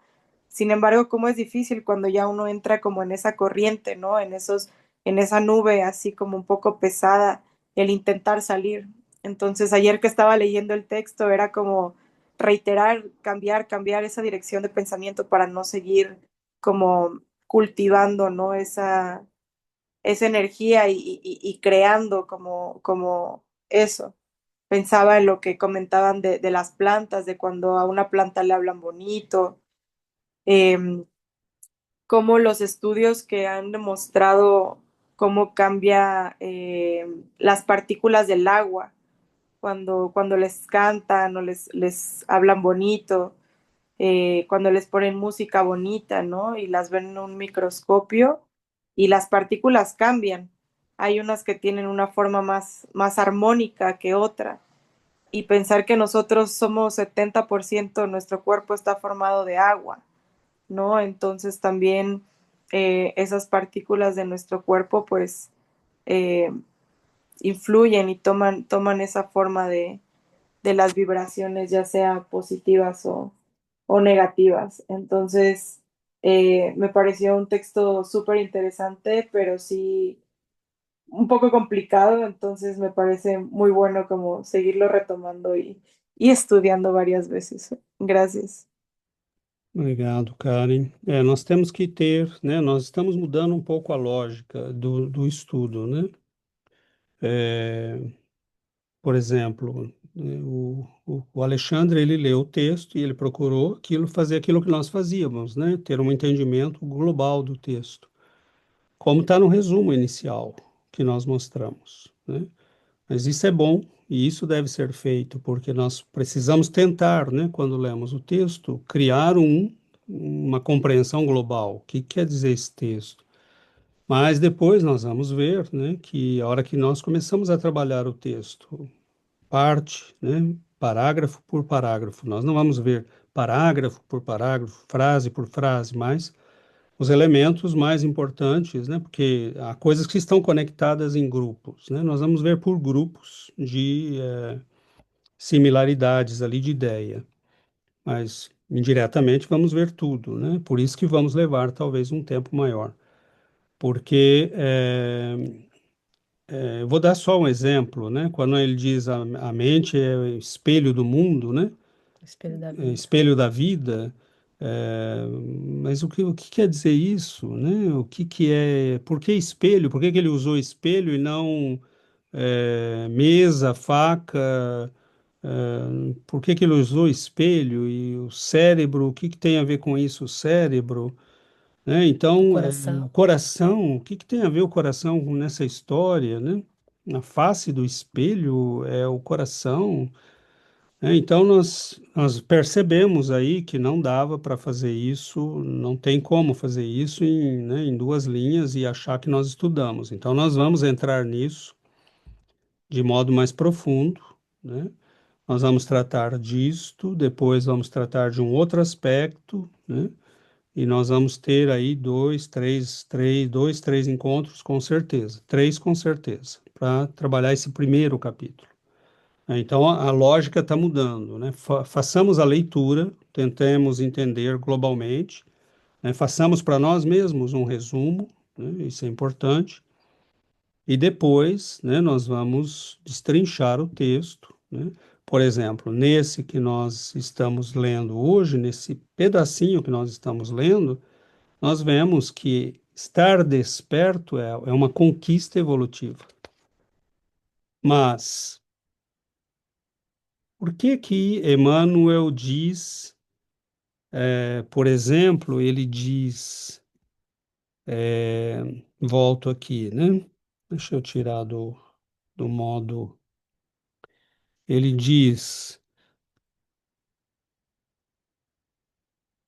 [SPEAKER 5] Sin embargo, cómo es difícil cuando ya uno entra como en esa corriente, ¿no? En esa nube así como un poco pesada, el intentar salir. Entonces, ayer que estaba leyendo el texto era como reiterar, cambiar esa dirección de pensamiento para no seguir como cultivando, ¿no? Esa energía y creando como eso. Pensaba en lo que comentaban de las plantas, de cuando a una planta le hablan bonito, eh, como los estudios que han demostrado cómo cambia las partículas del agua cuando les cantan o les hablan bonito, cuando les ponen música bonita, ¿no? Y las ven en un microscopio y las partículas cambian. Hay unas que tienen una forma más armónica que otra. Y pensar que nosotros somos 70%, nuestro cuerpo está formado de agua, ¿no? Entonces también esas partículas de nuestro cuerpo, pues, eh, influyen y toman esa forma de las vibraciones, ya sea positivas o negativas. Entonces, me pareció un texto súper interesante, pero sí un poco complicado, entonces me parece muy bueno como seguirlo retomando y estudiando varias veces. Gracias.
[SPEAKER 2] Obrigado, Karen. Nós temos que ter, né? Nós estamos mudando um pouco a lógica do estudo, né? É, por exemplo, o Alexandre, ele leu o texto e ele procurou fazer aquilo que nós fazíamos, né? Ter um entendimento global do texto, como está no resumo inicial que nós mostramos, né? Mas isso é bom e isso deve ser feito, porque nós precisamos tentar, né, quando lemos o texto, criar uma compreensão global. O que quer dizer esse texto? Mas depois nós vamos ver, né, que a hora que nós começamos a trabalhar o texto, parte, né, parágrafo por parágrafo, nós não vamos ver parágrafo por parágrafo, frase por frase, mas os elementos mais importantes, né? Porque há coisas que estão conectadas em grupos, né? Nós vamos ver por grupos de similaridades ali de ideia, mas indiretamente vamos ver tudo, né? Por isso que vamos levar talvez um tempo maior, porque eu vou dar só um exemplo, né? Quando ele diz a mente é o espelho do mundo, né?
[SPEAKER 1] Espelho da vida.
[SPEAKER 2] Espelho da vida. É, mas o que quer dizer isso, né? O que que é? Por que espelho? Por que que ele usou espelho e não mesa, faca? Por que que ele usou espelho e o cérebro? O que que tem a ver com isso, o cérebro? Né?
[SPEAKER 1] O
[SPEAKER 2] Então, o
[SPEAKER 1] coração.
[SPEAKER 2] coração, o que que tem a ver o coração nessa história, né? Na face do espelho é o coração. Então, nós percebemos aí que não dava para fazer isso, não tem como fazer isso em duas linhas e achar que nós estudamos. Então, nós vamos entrar nisso de modo mais profundo, né? Nós vamos tratar disto, depois vamos tratar de um outro aspecto, né? E nós vamos ter aí dois, três encontros com certeza, três com certeza, para trabalhar esse primeiro capítulo. Então, a lógica está mudando, né? Façamos a leitura, tentemos entender globalmente, né? Façamos para nós mesmos um resumo, né? Isso é importante, e depois, né, nós vamos destrinchar o texto, né? Por exemplo, nesse que nós estamos lendo hoje, nesse pedacinho que nós estamos lendo, nós vemos que estar desperto é uma conquista evolutiva. Mas por que que Emmanuel diz, por exemplo, ele diz, volto aqui, né? Deixa eu tirar do modo. Ele diz: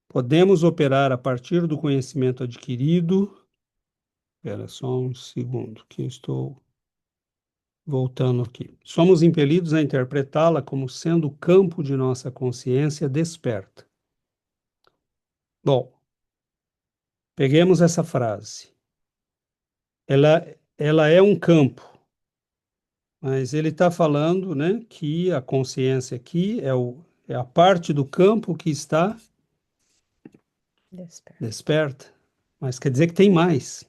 [SPEAKER 2] podemos operar a partir do conhecimento adquirido. Espera só um segundo, que eu estou voltando aqui. Somos impelidos a interpretá-la como sendo o campo de nossa consciência desperta. Bom, peguemos essa frase. Ela é um campo, mas ele está falando, né, que a consciência aqui é a parte do campo que está
[SPEAKER 1] Desperto.
[SPEAKER 2] desperta, mas quer dizer que tem mais,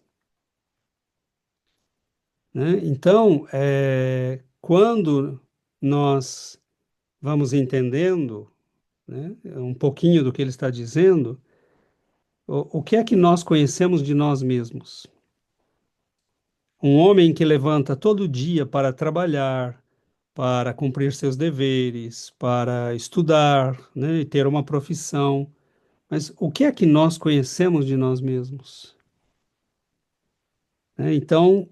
[SPEAKER 2] né? Então, quando nós vamos entendendo, né, um pouquinho do que ele está dizendo, o que é que nós conhecemos de nós mesmos? Um homem que levanta todo dia para trabalhar, para cumprir seus deveres, para estudar, né, e ter uma profissão. Mas o que é que nós conhecemos de nós mesmos? Então,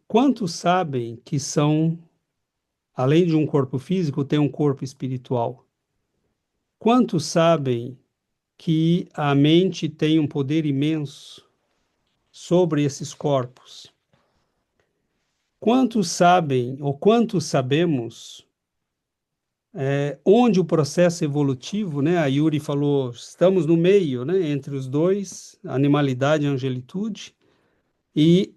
[SPEAKER 2] quantos sabem que são, além de um corpo físico, tem um corpo espiritual? Quantos sabem que a mente tem um poder imenso sobre esses corpos? Quantos sabem, ou quantos sabemos, onde o processo evolutivo, né? A Yuri falou, estamos no meio, né? Entre os dois, animalidade e angelitude, e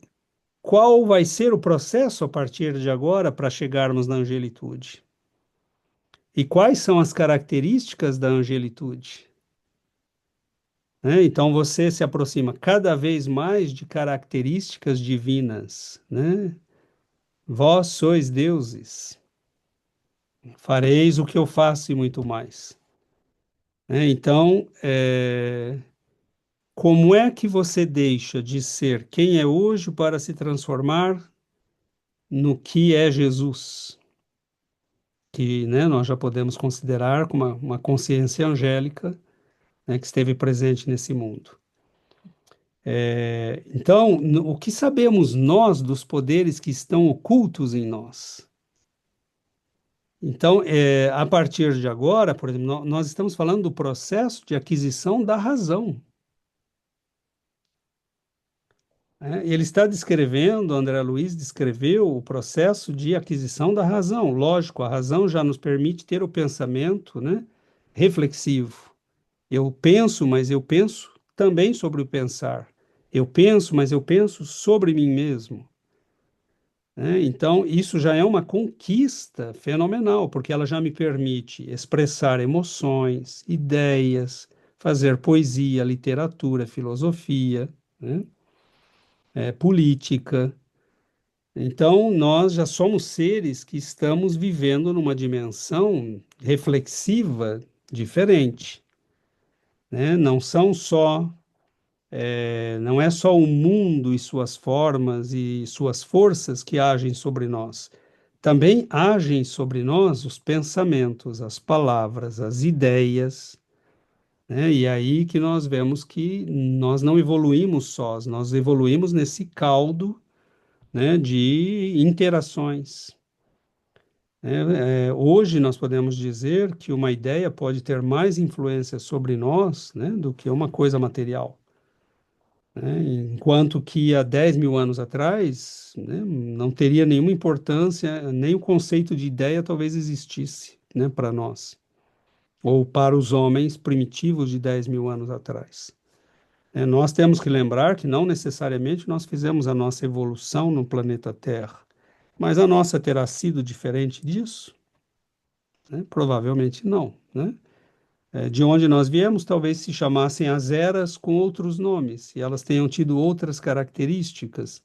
[SPEAKER 2] qual vai ser o processo a partir de agora para chegarmos na angelitude? E quais são as características da angelitude? Né? Então você se aproxima cada vez mais de características divinas, né? Vós sois deuses, fareis o que eu faço e muito mais. Né? Então, como é que você deixa de ser quem é hoje para se transformar no que é Jesus? Que, né, nós já podemos considerar como uma consciência angélica, né, que esteve presente nesse mundo. Então, o que sabemos nós dos poderes que estão ocultos em nós? Então, a partir de agora, por exemplo, nós estamos falando do processo de aquisição da razão. Né? Ele está descrevendo, André Luiz descreveu o processo de aquisição da razão. Lógico, a razão já nos permite ter o pensamento, né, reflexivo. Eu penso, mas eu penso também sobre o pensar. Eu penso, mas eu penso sobre mim mesmo. Né? Então, isso já é uma conquista fenomenal, porque ela já me permite expressar emoções, ideias, fazer poesia, literatura, filosofia, né? Política. Então, nós já somos seres que estamos vivendo numa dimensão reflexiva diferente, né? Não é só o mundo e suas formas e suas forças que agem sobre nós. Também agem sobre nós os pensamentos, as palavras, as ideias, né? E é aí que nós vemos que nós não evoluímos sós, nós evoluímos nesse caldo, né, de interações. Né? Hoje nós podemos dizer que uma ideia pode ter mais influência sobre nós, né, do que uma coisa material. Né? Enquanto que há 10 mil anos atrás, né, não teria nenhuma importância, nem o conceito de ideia talvez existisse, né, para nós, ou para os homens primitivos de 10 mil anos atrás. Nós temos que lembrar que não necessariamente nós fizemos a nossa evolução no planeta Terra, mas a nossa terá sido diferente disso? Né? Provavelmente não, né? De onde nós viemos, talvez se chamassem as eras com outros nomes, e elas tenham tido outras características,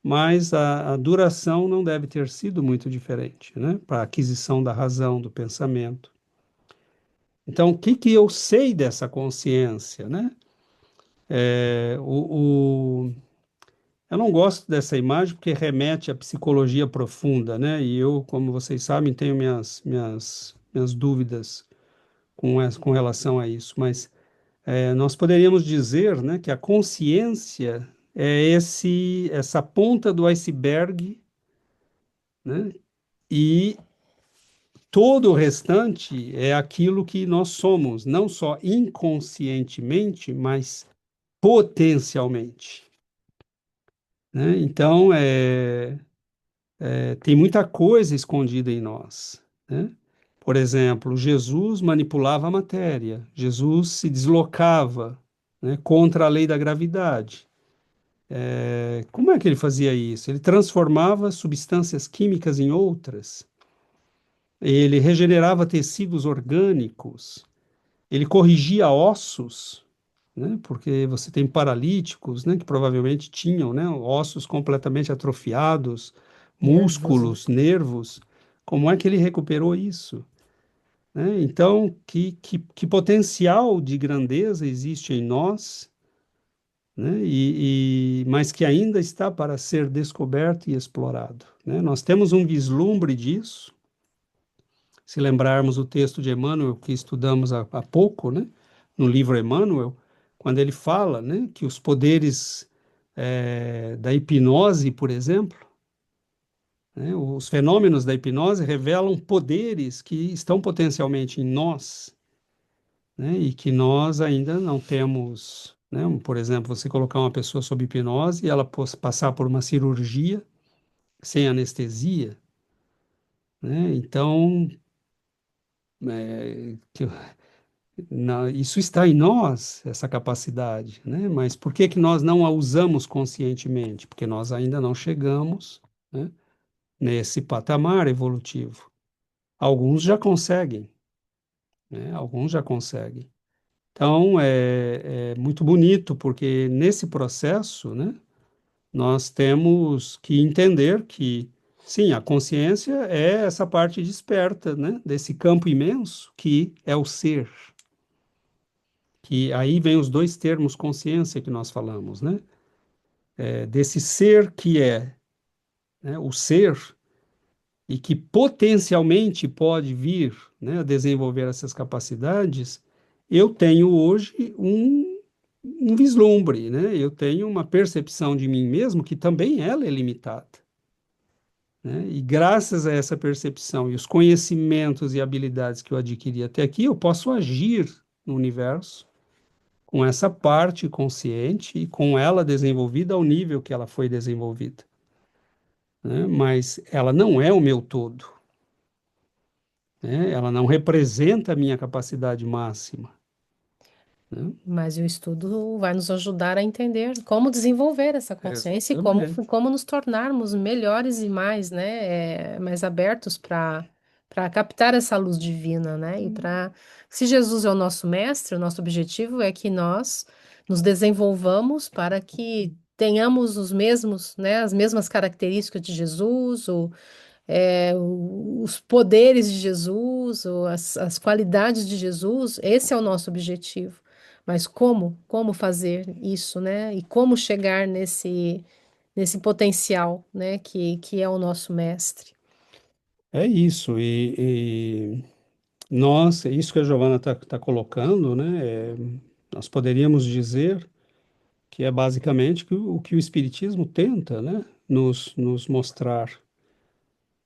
[SPEAKER 2] mas a duração não deve ter sido muito diferente, né? Para a aquisição da razão, do pensamento. Então, o que que eu sei dessa consciência, né? É, o, o, eu não gosto dessa imagem porque remete à psicologia profunda, né? E eu, como vocês sabem, tenho minhas dúvidas com relação a isso, mas nós poderíamos dizer, né, que a consciência é essa ponta do iceberg, né, e todo o restante é aquilo que nós somos, não só inconscientemente, mas potencialmente. Né? Então, tem muita coisa escondida em nós. Né? Por exemplo, Jesus manipulava a matéria, Jesus se deslocava, né, contra a lei da gravidade. Como é que ele fazia isso? Ele transformava substâncias químicas em outras, ele regenerava tecidos orgânicos, ele corrigia ossos, né? Porque você tem paralíticos, né, que provavelmente tinham, né, ossos completamente atrofiados,
[SPEAKER 3] Nervos, né?
[SPEAKER 2] músculos, nervos. Como é que ele recuperou isso? Né? Então, que potencial de grandeza existe em nós, né? Mas que ainda está para ser descoberto e explorado, né? Nós temos um vislumbre disso, se lembrarmos o texto de Emmanuel que estudamos há pouco, né? No livro Emmanuel, quando ele fala, né, que os poderes da hipnose, por exemplo, né, os fenômenos da hipnose revelam poderes que estão potencialmente em nós, né, e que nós ainda não temos, né? Por exemplo, você colocar uma pessoa sob hipnose e ela passar por uma cirurgia sem anestesia, né? Então, é, que- Isso está em nós, essa capacidade, né? Mas por que que nós não a usamos conscientemente? Porque nós ainda não chegamos, né, nesse patamar evolutivo. Alguns já conseguem, né? Alguns já conseguem. Então, é muito bonito, porque nesse processo, né, nós temos que entender que, sim, a consciência é essa parte desperta, né, desse campo imenso que é o ser. Que aí vem os dois termos consciência que nós falamos, né? Desse ser que é, né, o ser e que potencialmente pode vir, né, a desenvolver essas capacidades, eu tenho hoje um vislumbre, né? Eu tenho uma percepção de mim mesmo que também ela é limitada, né? E graças a essa percepção e os conhecimentos e habilidades que eu adquiri até aqui, eu posso agir no universo com essa parte consciente e com ela desenvolvida ao nível que ela foi desenvolvida, né? Mas ela não é o meu todo, né? Ela não representa a minha capacidade máxima, né?
[SPEAKER 1] Mas o estudo vai nos ajudar a entender como desenvolver essa consciência e
[SPEAKER 2] Exatamente.
[SPEAKER 1] como nos tornarmos melhores e mais, né, mais abertos para captar essa luz divina, né? E para, se Jesus é o nosso mestre, o nosso objetivo é que nós nos desenvolvamos para que tenhamos os mesmos, né, as mesmas características de Jesus, os poderes de Jesus, ou as qualidades de Jesus, esse é o nosso objetivo. Mas como fazer isso, né? E como chegar nesse potencial, né? Que é o nosso mestre.
[SPEAKER 2] É isso, e nós, é isso que a Giovana está colocando, né? Nós poderíamos dizer que é basicamente o que o Espiritismo tenta, né, nos mostrar,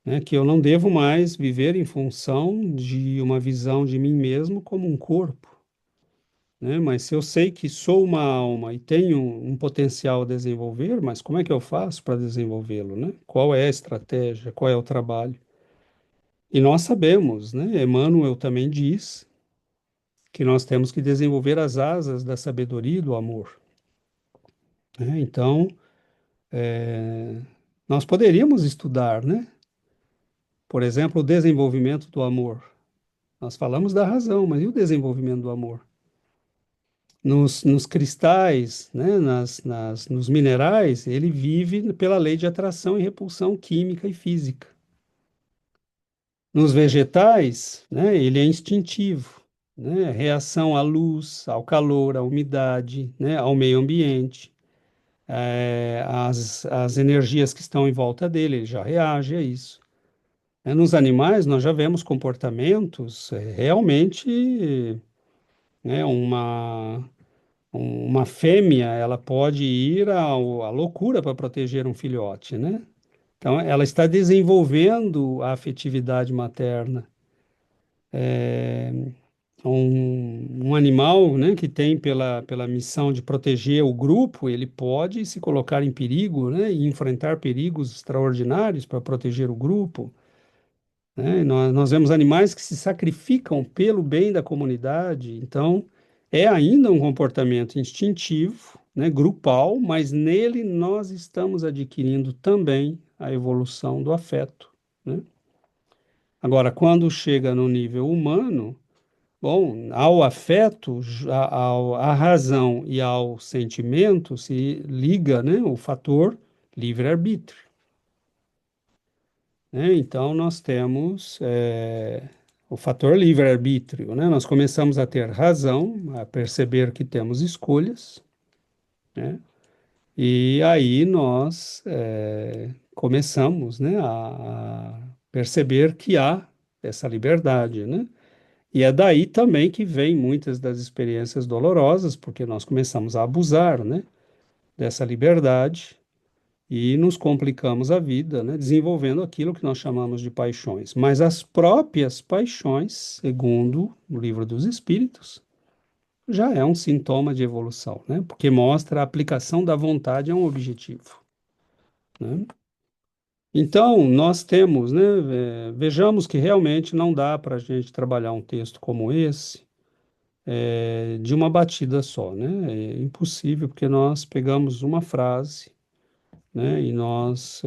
[SPEAKER 2] né, que eu não devo mais viver em função de uma visão de mim mesmo como um corpo, né, mas se eu sei que sou uma alma e tenho um potencial a desenvolver, mas como é que eu faço para desenvolvê-lo, né? Qual é a estratégia? Qual é o trabalho? E nós sabemos, né? Emmanuel também diz que nós temos que desenvolver as asas da sabedoria e do amor, né? Então, nós poderíamos estudar, né? Por exemplo, o desenvolvimento do amor. Nós falamos da razão, mas e o desenvolvimento do amor? Nos cristais, né, nos minerais, ele vive pela lei de atração e repulsão química e física. Nos vegetais, né, ele é instintivo, né, reação à luz, ao calor, à umidade, né, ao meio ambiente, às energias que estão em volta dele, ele já reage a isso. Nos animais, nós já vemos comportamentos realmente, né, uma fêmea, ela pode ir à loucura para proteger um filhote, né? Então, ela está desenvolvendo a afetividade materna. Um animal, né, que tem pela missão de proteger o grupo, ele pode se colocar em perigo, né, e enfrentar perigos extraordinários para proteger o grupo, né? Nós vemos animais que se sacrificam pelo bem da comunidade, então é ainda um comportamento instintivo, né, grupal, mas nele nós estamos adquirindo também a evolução do afeto, né? Agora, quando chega no nível humano, bom, ao afeto, à razão e ao sentimento se liga, né, o fator livre-arbítrio, né? Então, nós temos o fator livre-arbítrio, né? Nós começamos a ter razão, a perceber que temos escolhas, né? E aí nós começamos, né, a perceber que há essa liberdade, né? E é daí também que vem muitas das experiências dolorosas, porque nós começamos a abusar, né, dessa liberdade e nos complicamos a vida, né, desenvolvendo aquilo que nós chamamos de paixões. Mas as próprias paixões, segundo o Livro dos Espíritos, já é um sintoma de evolução, né, porque mostra a aplicação da vontade a um objetivo, né? Então, nós temos, né, vejamos que realmente não dá para a gente trabalhar um texto como esse de uma batida só, né? É impossível, porque nós pegamos uma frase, né? E nós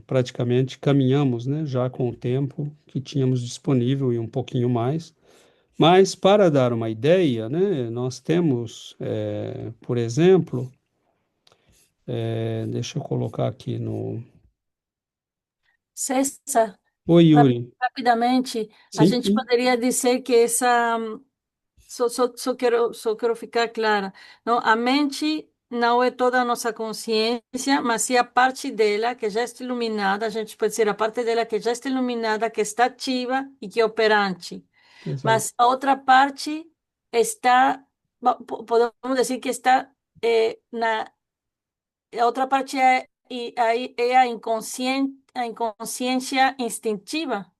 [SPEAKER 2] praticamente caminhamos, né? Já com o tempo que tínhamos disponível e um pouquinho mais. Mas para dar uma ideia, né? Nós temos, por exemplo, deixa eu colocar aqui no.
[SPEAKER 4] César,
[SPEAKER 2] Oi, Yuri.
[SPEAKER 4] rapidamente, a
[SPEAKER 2] Sim,
[SPEAKER 4] gente
[SPEAKER 2] sim,
[SPEAKER 4] poderia dizer que essa, só quero ficar clara, não? A mente não é toda a nossa consciência, mas sim a parte dela que já está iluminada, a gente pode dizer a parte dela que já está iluminada, que está ativa e que é operante.
[SPEAKER 2] exato.
[SPEAKER 4] Mas a outra parte está, podemos dizer que está a outra parte é a inconsciência instintiva.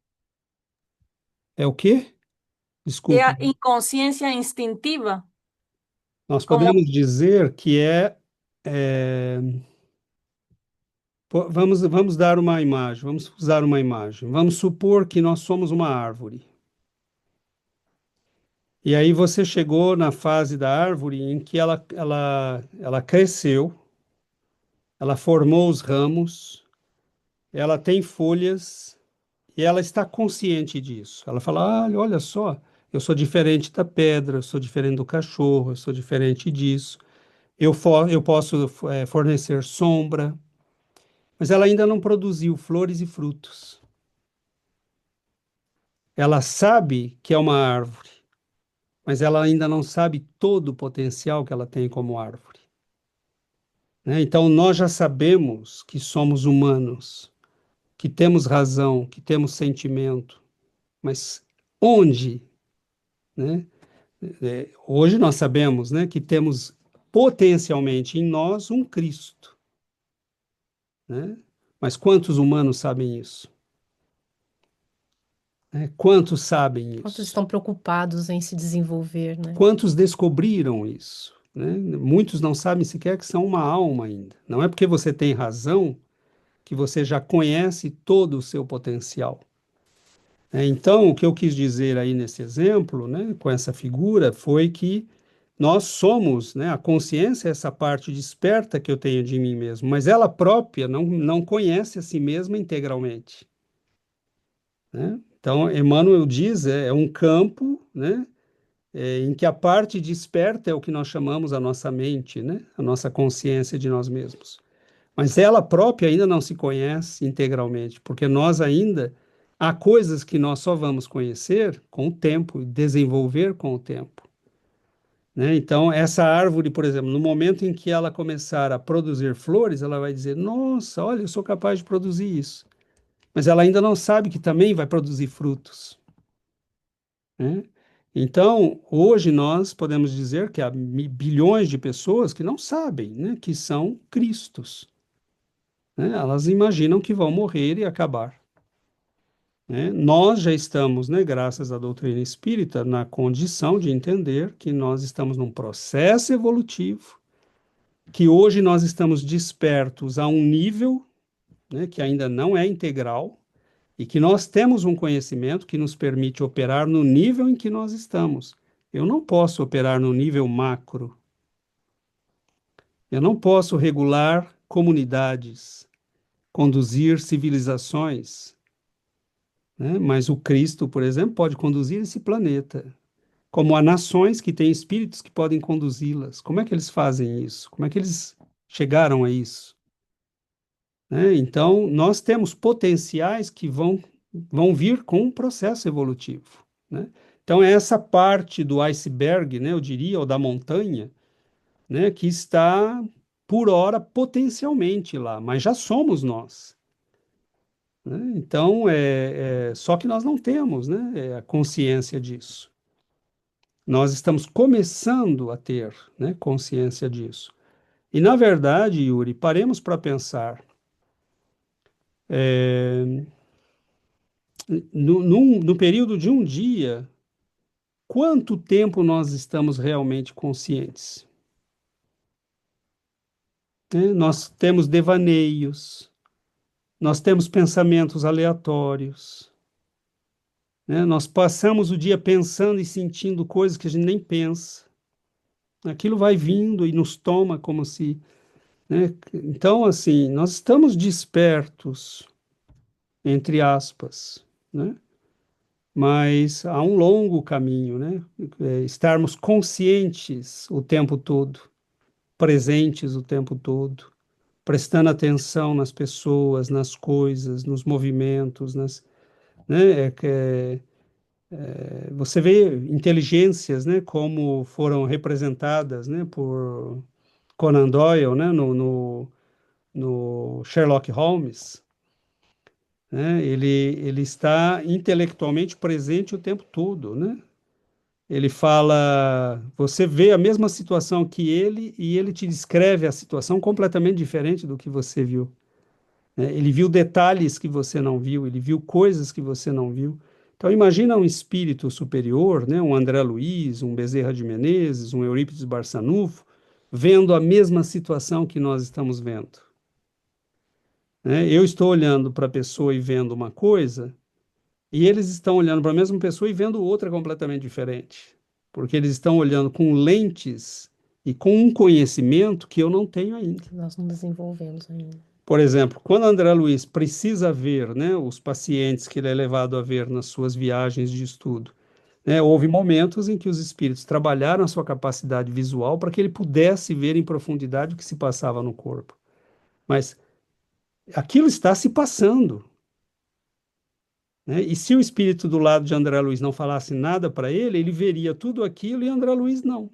[SPEAKER 2] É o quê?
[SPEAKER 4] É
[SPEAKER 2] Desculpe.
[SPEAKER 4] a inconsciência instintiva.
[SPEAKER 2] Nós
[SPEAKER 4] Como,
[SPEAKER 2] podemos dizer que é, vamos dar uma imagem, vamos usar uma imagem. Vamos supor que nós somos uma árvore. E aí você chegou na fase da árvore em que ela cresceu, ela formou os ramos, ela tem folhas e ela está consciente disso. Ela fala: olha só, eu sou diferente da pedra, eu sou diferente do cachorro, eu sou diferente disso. Eu posso fornecer sombra, mas ela ainda não produziu flores e frutos. Ela sabe que é uma árvore, mas ela ainda não sabe todo o potencial que ela tem como árvore, né? Então, nós já sabemos que somos humanos, que temos razão, que temos sentimento, mas onde, né? Hoje nós sabemos, né, que temos potencialmente em nós um Cristo, né? Mas quantos humanos sabem isso? Né? Quantos sabem
[SPEAKER 1] Quantos
[SPEAKER 2] isso?
[SPEAKER 1] estão preocupados em se desenvolver, né?
[SPEAKER 2] Quantos descobriram isso? Né? Muitos não sabem sequer que são uma alma ainda. Não é porque você tem razão que você já conhece todo o seu potencial. Então, o que eu quis dizer aí nesse exemplo, né, com essa figura, foi que nós somos, né, a consciência é essa parte desperta que eu tenho de mim mesmo, mas ela própria não conhece a si mesma integralmente, né? Então, Emmanuel diz, é um campo, né, em que a parte desperta é o que nós chamamos a nossa mente, né, a nossa consciência de nós mesmos. Mas ela própria ainda não se conhece integralmente, porque nós ainda há coisas que nós só vamos conhecer com o tempo, desenvolver com o tempo, né? Então, essa árvore, por exemplo, no momento em que ela começar a produzir flores, ela vai dizer: Nossa, olha, eu sou capaz de produzir isso. Mas ela ainda não sabe que também vai produzir frutos, né? Então, hoje nós podemos dizer que há bilhões de pessoas que não sabem, né, que são Cristos, né? Elas imaginam que vão morrer e acabar, né? Nós já estamos, né, graças à doutrina espírita, na condição de entender que nós estamos num processo evolutivo, que hoje nós estamos despertos a um nível, né, que ainda não é integral e que nós temos um conhecimento que nos permite operar no nível em que nós estamos. Eu não posso operar no nível macro, eu não posso regular comunidades, conduzir civilizações, né? Mas o Cristo, por exemplo, pode conduzir esse planeta, como há nações que têm espíritos que podem conduzi-las. Como é que eles fazem isso? Como é que eles chegaram a isso? Né? Então, nós temos potenciais que vão vir com um processo evolutivo, né? Então, é essa parte do iceberg, né, eu diria, ou da montanha, né, que está, por hora, potencialmente lá, mas já somos nós, né? Então, só que nós não temos, né, a consciência disso. Nós estamos começando a ter, né, consciência disso. E, na verdade, Yuri, paremos para pensar. É, no período de um dia, quanto tempo nós estamos realmente conscientes? Né? Nós temos devaneios, nós temos pensamentos aleatórios, né? Nós passamos o dia pensando e sentindo coisas que a gente nem pensa. Aquilo vai vindo e nos toma como se, né? Então, assim, nós estamos despertos, entre aspas, né? Mas há um longo caminho, né? Estarmos conscientes o tempo todo, presentes o tempo todo, prestando atenção nas pessoas, nas coisas, nos movimentos, né? Você vê inteligências, né? Como foram representadas, né? Por Conan Doyle, né? No Sherlock Holmes, né? Ele está intelectualmente presente o tempo todo, né? Ele fala, você vê a mesma situação que ele e ele te descreve a situação completamente diferente do que você viu, né? Ele viu detalhes que você não viu, ele viu coisas que você não viu. Então imagina um espírito superior, né? Um André Luiz, um Bezerra de Menezes, um Eurípides Barçanufo, vendo a mesma situação que nós estamos vendo, né? Eu estou olhando para a pessoa e vendo uma coisa, e eles estão olhando para a mesma pessoa e vendo outra completamente diferente, porque eles estão olhando com lentes e com um conhecimento que eu não tenho ainda.
[SPEAKER 1] Que nós não desenvolvemos ainda.
[SPEAKER 2] Por exemplo, quando André Luiz precisa ver, né, os pacientes que ele é levado a ver nas suas viagens de estudo, né, houve momentos em que os espíritos trabalharam a sua capacidade visual para que ele pudesse ver em profundidade o que se passava no corpo. Mas aquilo está se passando, né? E se o espírito do lado de André Luiz não falasse nada para ele, ele veria tudo aquilo e André Luiz não,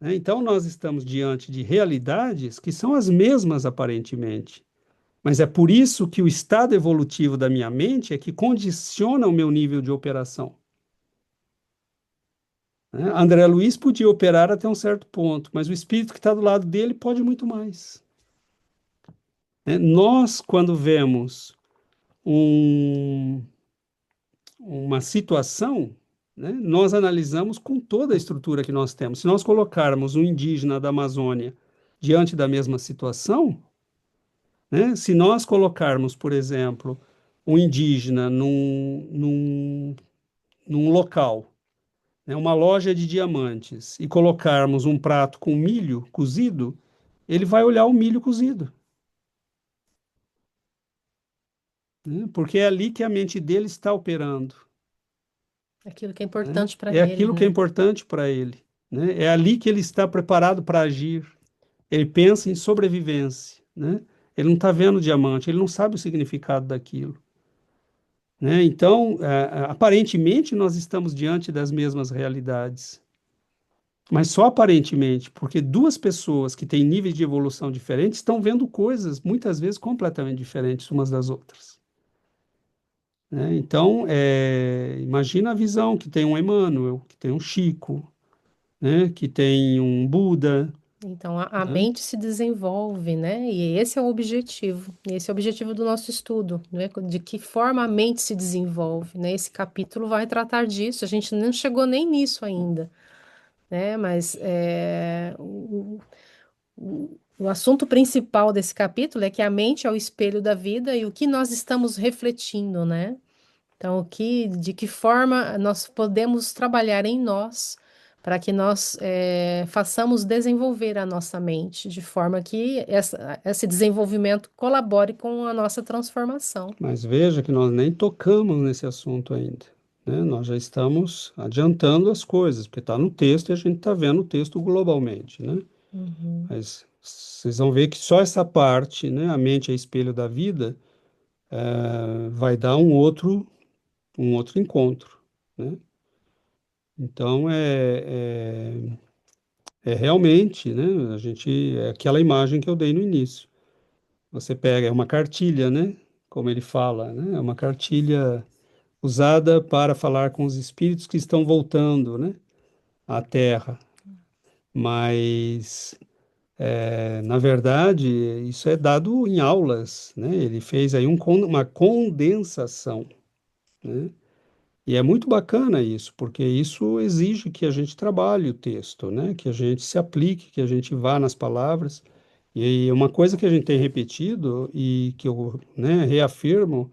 [SPEAKER 2] né? Então nós estamos diante de realidades que são as mesmas aparentemente, mas é por isso que o estado evolutivo da minha mente é que condiciona o meu nível de operação, né? André Luiz podia operar até um certo ponto, mas o espírito que está do lado dele pode muito mais, né? Nós, quando vemos um uma situação, né, nós analisamos com toda a estrutura que nós temos. Se nós colocarmos um indígena da Amazônia diante da mesma situação, né, se nós colocarmos, por exemplo, um indígena num local, né, uma loja de diamantes, e colocarmos um prato com milho cozido, ele vai olhar o milho cozido, né, porque é ali que a mente dele está operando.
[SPEAKER 1] Aquilo que é
[SPEAKER 2] Né?
[SPEAKER 1] importante para
[SPEAKER 2] É
[SPEAKER 1] ele,
[SPEAKER 2] aquilo que é
[SPEAKER 1] né?
[SPEAKER 2] importante para ele, né? É ali que ele está preparado para agir. Ele pensa em sobrevivência, né? Ele não está vendo diamante, ele não sabe o significado daquilo, né? Então, aparentemente, nós estamos diante das mesmas realidades, mas só aparentemente, porque duas pessoas que têm níveis de evolução diferentes estão vendo coisas, muitas vezes, completamente diferentes umas das outras, né? Então, imagina a visão que tem um Emmanuel, que tem um Chico, né? Que tem um Buda,
[SPEAKER 1] Então, a
[SPEAKER 2] né?
[SPEAKER 1] mente se desenvolve, né? E esse é o objetivo. Esse é o objetivo do nosso estudo, né? De que forma a mente se desenvolve, né? Esse capítulo vai tratar disso. A gente não chegou nem nisso ainda, né? Mas o assunto principal desse capítulo é que a mente é o espelho da vida e o que nós estamos refletindo, né? Então, de que forma nós podemos trabalhar em nós para que nós façamos desenvolver a nossa mente, de forma que esse desenvolvimento colabore com a nossa transformação.
[SPEAKER 2] Mas veja que nós nem tocamos nesse assunto ainda, né? Nós já estamos adiantando as coisas, porque está no texto e a gente está vendo o texto globalmente, né?
[SPEAKER 1] Uhum.
[SPEAKER 2] Mas vocês vão ver que só essa parte, né? A mente é espelho da vida, vai dar um outro encontro, né? Então é realmente, né? A gente é aquela imagem que eu dei no início. Você pega, é uma cartilha, né? Como ele fala, né? É uma cartilha usada para falar com os espíritos que estão voltando, né, à Terra. Mas, na verdade, isso é dado em aulas, né? Ele fez aí uma condensação, né? E é muito bacana isso, porque isso exige que a gente trabalhe o texto, né? Que a gente se aplique, que a gente vá nas palavras. E uma coisa que a gente tem repetido e que eu, né, reafirmo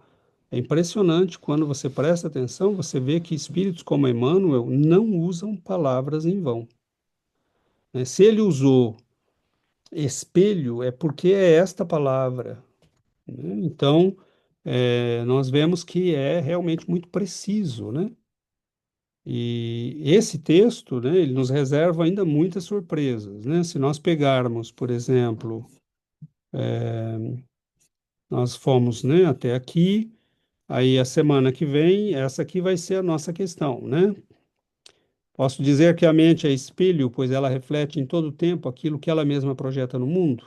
[SPEAKER 2] É impressionante quando você presta atenção, você vê que espíritos como Emmanuel não usam palavras em vão, né? Se ele usou espelho, é porque é esta palavra, né? Então, nós vemos que é realmente muito preciso, né? E esse texto, né, ele nos reserva ainda muitas surpresas, né? Se nós pegarmos, por exemplo, nós fomos, né, até aqui, aí a semana que vem, essa aqui vai ser a nossa questão, né? Posso dizer que a mente é espelho, pois ela reflete em todo o tempo aquilo que ela mesma projeta no mundo?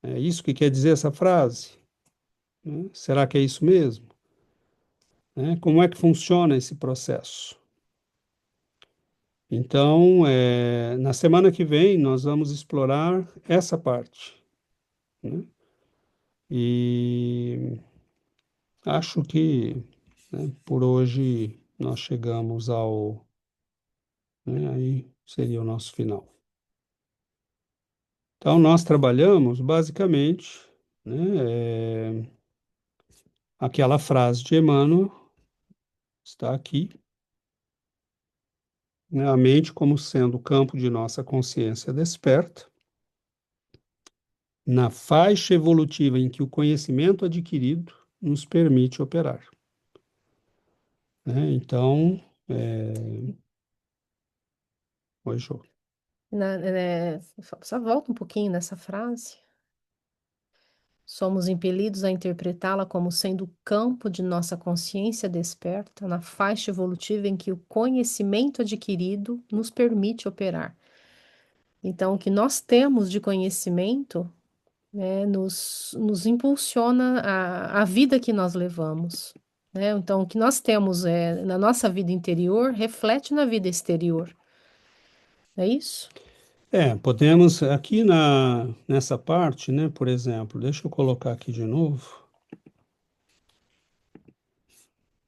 [SPEAKER 2] É isso que quer dizer essa frase, né? Será que é isso mesmo? Né? Como é que funciona esse processo? Então, na semana que vem, nós vamos explorar essa parte, né? E acho que, né, por hoje nós chegamos ao, né, aí seria o nosso final. Então, nós trabalhamos basicamente, né, aquela frase de Emmanuel, está aqui, né, a mente como sendo o campo de nossa consciência desperta, na faixa evolutiva em que o conhecimento adquirido nos permite operar, né? Então, oi, Jô.
[SPEAKER 1] Só volta um pouquinho nessa frase. Somos impelidos a interpretá-la como sendo o campo de nossa consciência desperta, na faixa evolutiva em que o conhecimento adquirido nos permite operar. Então, o que nós temos de conhecimento, né, nos impulsiona a vida que nós levamos, né? Então, o que nós temos na nossa vida interior reflete na vida exterior. É isso?
[SPEAKER 2] Podemos aqui nessa parte, né, por exemplo, deixa eu colocar aqui de novo.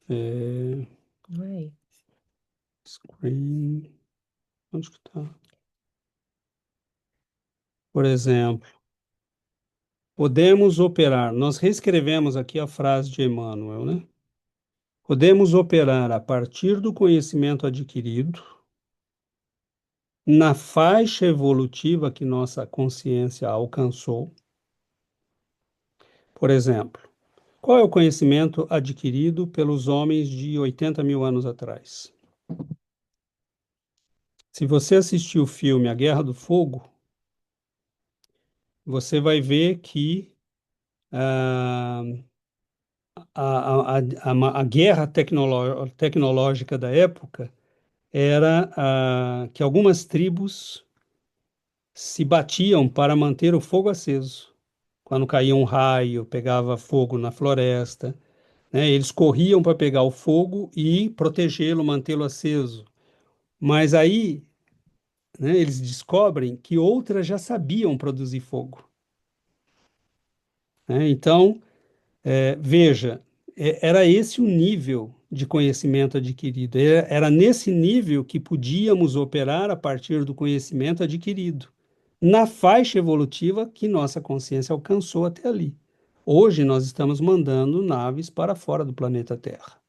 [SPEAKER 1] Aí.
[SPEAKER 2] Screen, onde que está? Por exemplo, podemos operar, nós reescrevemos aqui a frase de Emmanuel, né? Podemos operar a partir do conhecimento adquirido, na faixa evolutiva que nossa consciência alcançou. Por exemplo, qual é o conhecimento adquirido pelos homens de 80 mil anos atrás? Se você assistiu o filme A Guerra do Fogo, você vai ver que ah, a guerra tecnológica da época era que algumas tribos se batiam para manter o fogo aceso. Quando caía um raio, pegava fogo na floresta, né, eles corriam para pegar o fogo e protegê-lo, mantê-lo aceso. Mas aí, né, eles descobrem que outras já sabiam produzir fogo, né? Então, veja, era esse o nível de conhecimento adquirido. Era nesse nível que podíamos operar a partir do conhecimento adquirido, na faixa evolutiva que nossa consciência alcançou até ali. Hoje nós estamos mandando naves para fora do planeta Terra.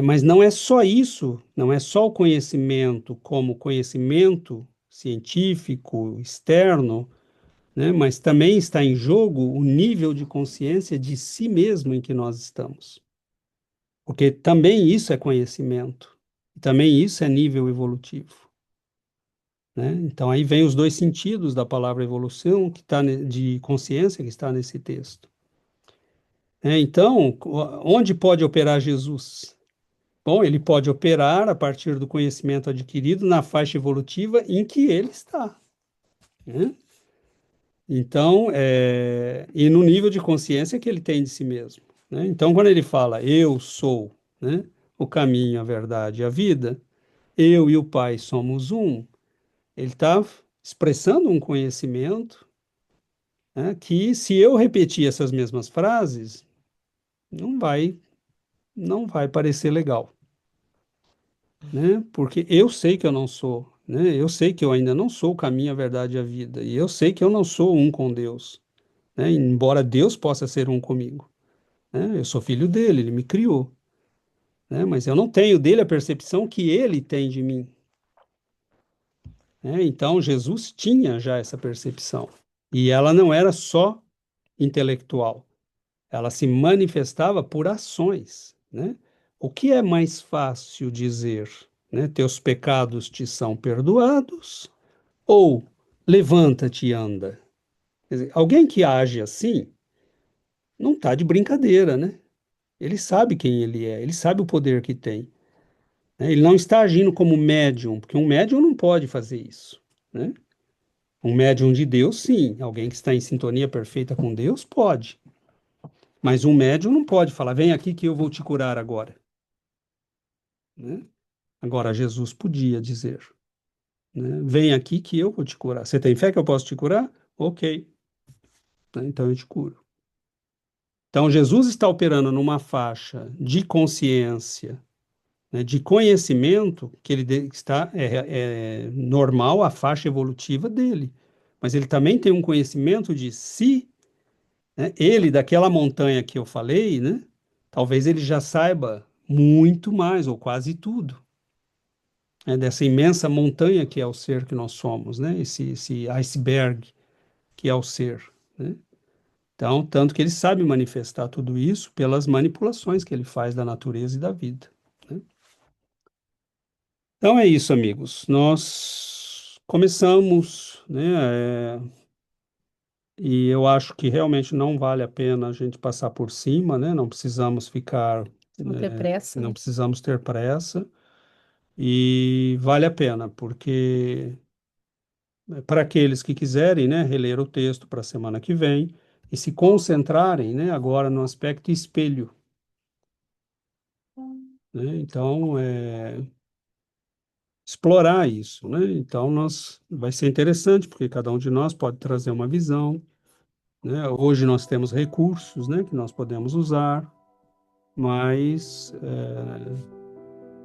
[SPEAKER 2] Mas não é só isso, não é só o conhecimento como conhecimento científico externo, né? Mas também está em jogo o nível de consciência de si mesmo em que nós estamos. Porque também isso é conhecimento, também isso é nível evolutivo, né? Então aí vem os dois sentidos da palavra evolução que está de consciência que está nesse texto. Então, onde pode operar Jesus? Bom, ele pode operar a partir do conhecimento adquirido na faixa evolutiva em que ele está, né? Então, e no nível de consciência que ele tem de si mesmo, né? Então, quando ele fala, eu sou, né, o caminho, a verdade e a vida, eu e o Pai somos um, ele está expressando um conhecimento, né, que se eu repetir essas mesmas frases, não vai, não vai parecer legal, né? Porque eu sei que eu não sou, né? Eu sei que eu ainda não sou o caminho, a verdade e a vida, e eu sei que eu não sou um com Deus, né? Embora Deus possa ser um comigo. né? Eu sou filho dele, ele me criou, né? Mas eu não tenho dele a percepção que ele tem de mim, né? Então, Jesus tinha já essa percepção. E ela não era só intelectual, ela se manifestava por ações, né? O que é mais fácil dizer, né? Teus pecados te são perdoados ou levanta-te e anda? Quer dizer, alguém que age assim não está de brincadeira, né? Ele sabe quem ele é, ele sabe o poder que tem, né? Ele não está agindo como médium, porque um médium não pode fazer isso, né? Um médium de Deus, sim. Alguém que está em sintonia perfeita com Deus, pode. Mas um médium não pode falar, vem aqui que eu vou te curar agora, né? Agora, Jesus podia dizer, né? Vem aqui que eu vou te curar. Você tem fé que eu posso te curar? Ok, né? Então eu te curo. Então, Jesus está operando numa faixa de consciência, né, de conhecimento, que está normal a faixa evolutiva dele. Mas ele também tem um conhecimento de si, né? Ele, daquela montanha que eu falei, né? Talvez ele já saiba muito mais, ou quase tudo, né? Dessa imensa montanha que é o ser que nós somos, né? Esse iceberg que é o ser, né? Então, tanto que ele sabe manifestar tudo isso pelas manipulações que ele faz da natureza e da vida, né? Então é isso, amigos. Nós começamos, né? E eu acho que realmente não vale a pena a gente passar por cima, né? Não precisamos ficar,
[SPEAKER 1] Não ter pressa,
[SPEAKER 2] não
[SPEAKER 1] né?
[SPEAKER 2] precisamos ter pressa. E vale a pena, porque para aqueles que quiserem, né, reler o texto para a semana que vem e se concentrarem, né, agora no aspecto espelho, né? Então, explorar isso, né? Então, vai ser interessante, porque cada um de nós pode trazer uma visão, né? Hoje nós temos recursos, né, que nós podemos usar, mas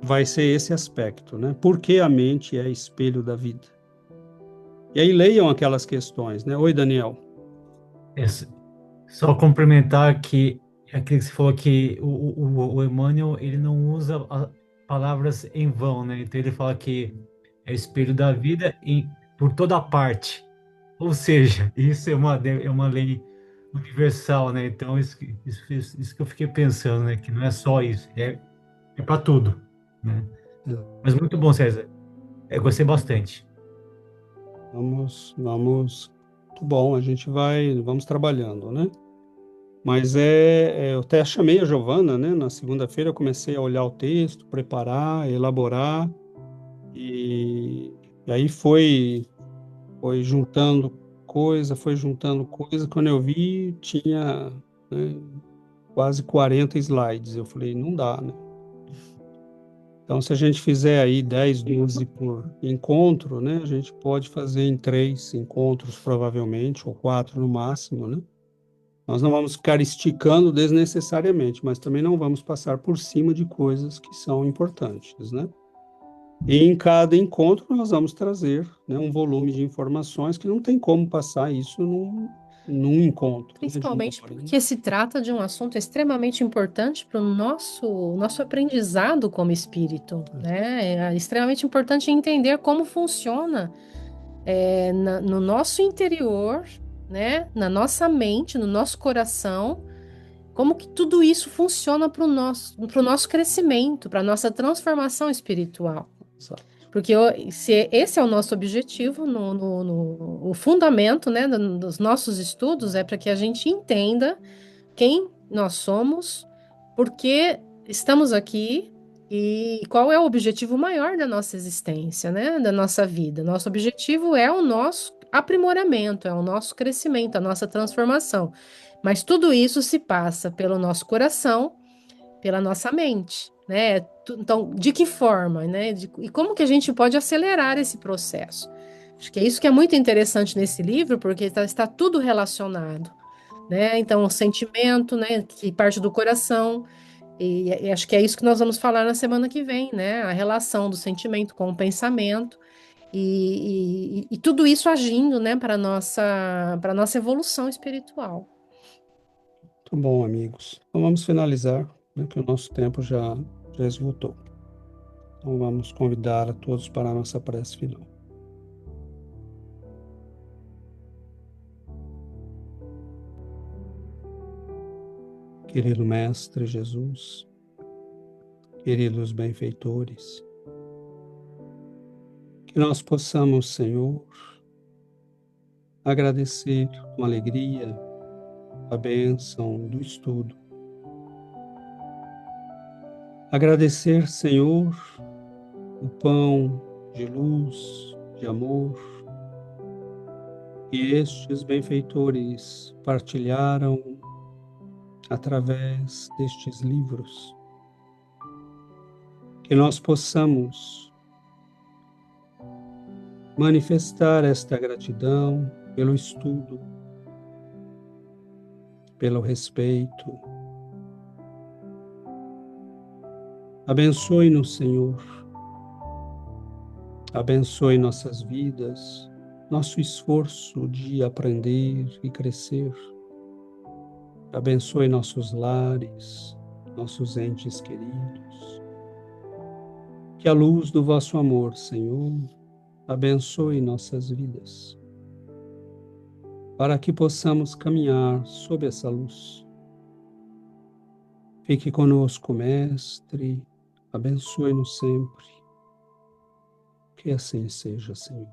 [SPEAKER 2] vai ser esse aspecto, né? Por que a mente é espelho da vida? E aí leiam aquelas questões, né? Oi, Daniel.
[SPEAKER 6] É, só complementar que aquilo que você falou que o Emmanuel ele não usa palavras em vão, né? Então ele fala que é o espelho da vida por toda parte. Ou seja, isso é uma lei universal, né? Então isso que eu fiquei pensando, né? Que não é só isso, é para tudo, né? Mas muito bom, César. Eu gostei bastante.
[SPEAKER 2] Muito bom, vamos trabalhando, né? Mas eu até chamei a Giovana, né? Na segunda-feira eu comecei a olhar o texto, preparar, elaborar, e, e aí foi juntando coisa, quando eu vi tinha, né, quase 40 slides, eu falei, não dá, né? Então, se a gente fizer aí 10, 12 por encontro, né, a gente pode fazer em 3 encontros, provavelmente, ou 4 no máximo, né? Nós não vamos ficar esticando desnecessariamente, mas também não vamos passar por cima de coisas que são importantes, né? E em cada encontro nós vamos trazer, né, um volume de informações que não tem como passar isso num encontro, né, de 1
[SPEAKER 1] Principalmente
[SPEAKER 2] hora, né?
[SPEAKER 1] porque se trata de um assunto extremamente importante para o nosso aprendizado como espírito, né? É extremamente importante entender como funciona no nosso interior, né? Na nossa mente, no nosso coração, como que tudo isso funciona para o nosso crescimento, para a nossa transformação espiritual.
[SPEAKER 2] Exato.
[SPEAKER 1] Porque se esse é o nosso objetivo, o fundamento, né, dos nossos estudos é para que a gente entenda quem nós somos, por que estamos aqui e qual é o objetivo maior da nossa existência, né, da nossa vida. Nosso objetivo é o nosso aprimoramento, é o nosso crescimento, a nossa transformação. Mas tudo isso se passa pelo nosso coração, pela nossa mente, né? Então, de que forma, né? E como que a gente pode acelerar esse processo? Acho que é isso que é muito interessante nesse livro, porque está tudo relacionado, né? Então, o sentimento, né, que parte do coração, e acho que é isso que nós vamos falar na semana que vem, né? A relação do sentimento com o pensamento, e tudo isso agindo, né, para nossa evolução espiritual.
[SPEAKER 2] Muito bom, amigos. Então vamos finalizar, né, que o nosso tempo já esgotou. Então vamos convidar a todos para a nossa prece final. Querido Mestre Jesus, queridos benfeitores, que nós possamos, Senhor, agradecer com alegria a bênção do estudo. Agradecer, Senhor, o pão de luz, de amor, que estes benfeitores partilharam através destes livros. Que nós possamos manifestar esta gratidão pelo estudo, pelo respeito. Abençoe-nos, Senhor. Abençoe nossas vidas, nosso esforço de aprender e crescer. Abençoe nossos lares, nossos entes queridos. Que a luz do vosso amor, Senhor, abençoe nossas vidas, para que possamos caminhar sob essa luz. Fique conosco, Mestre, abençoe-nos sempre. Que assim seja, Senhor.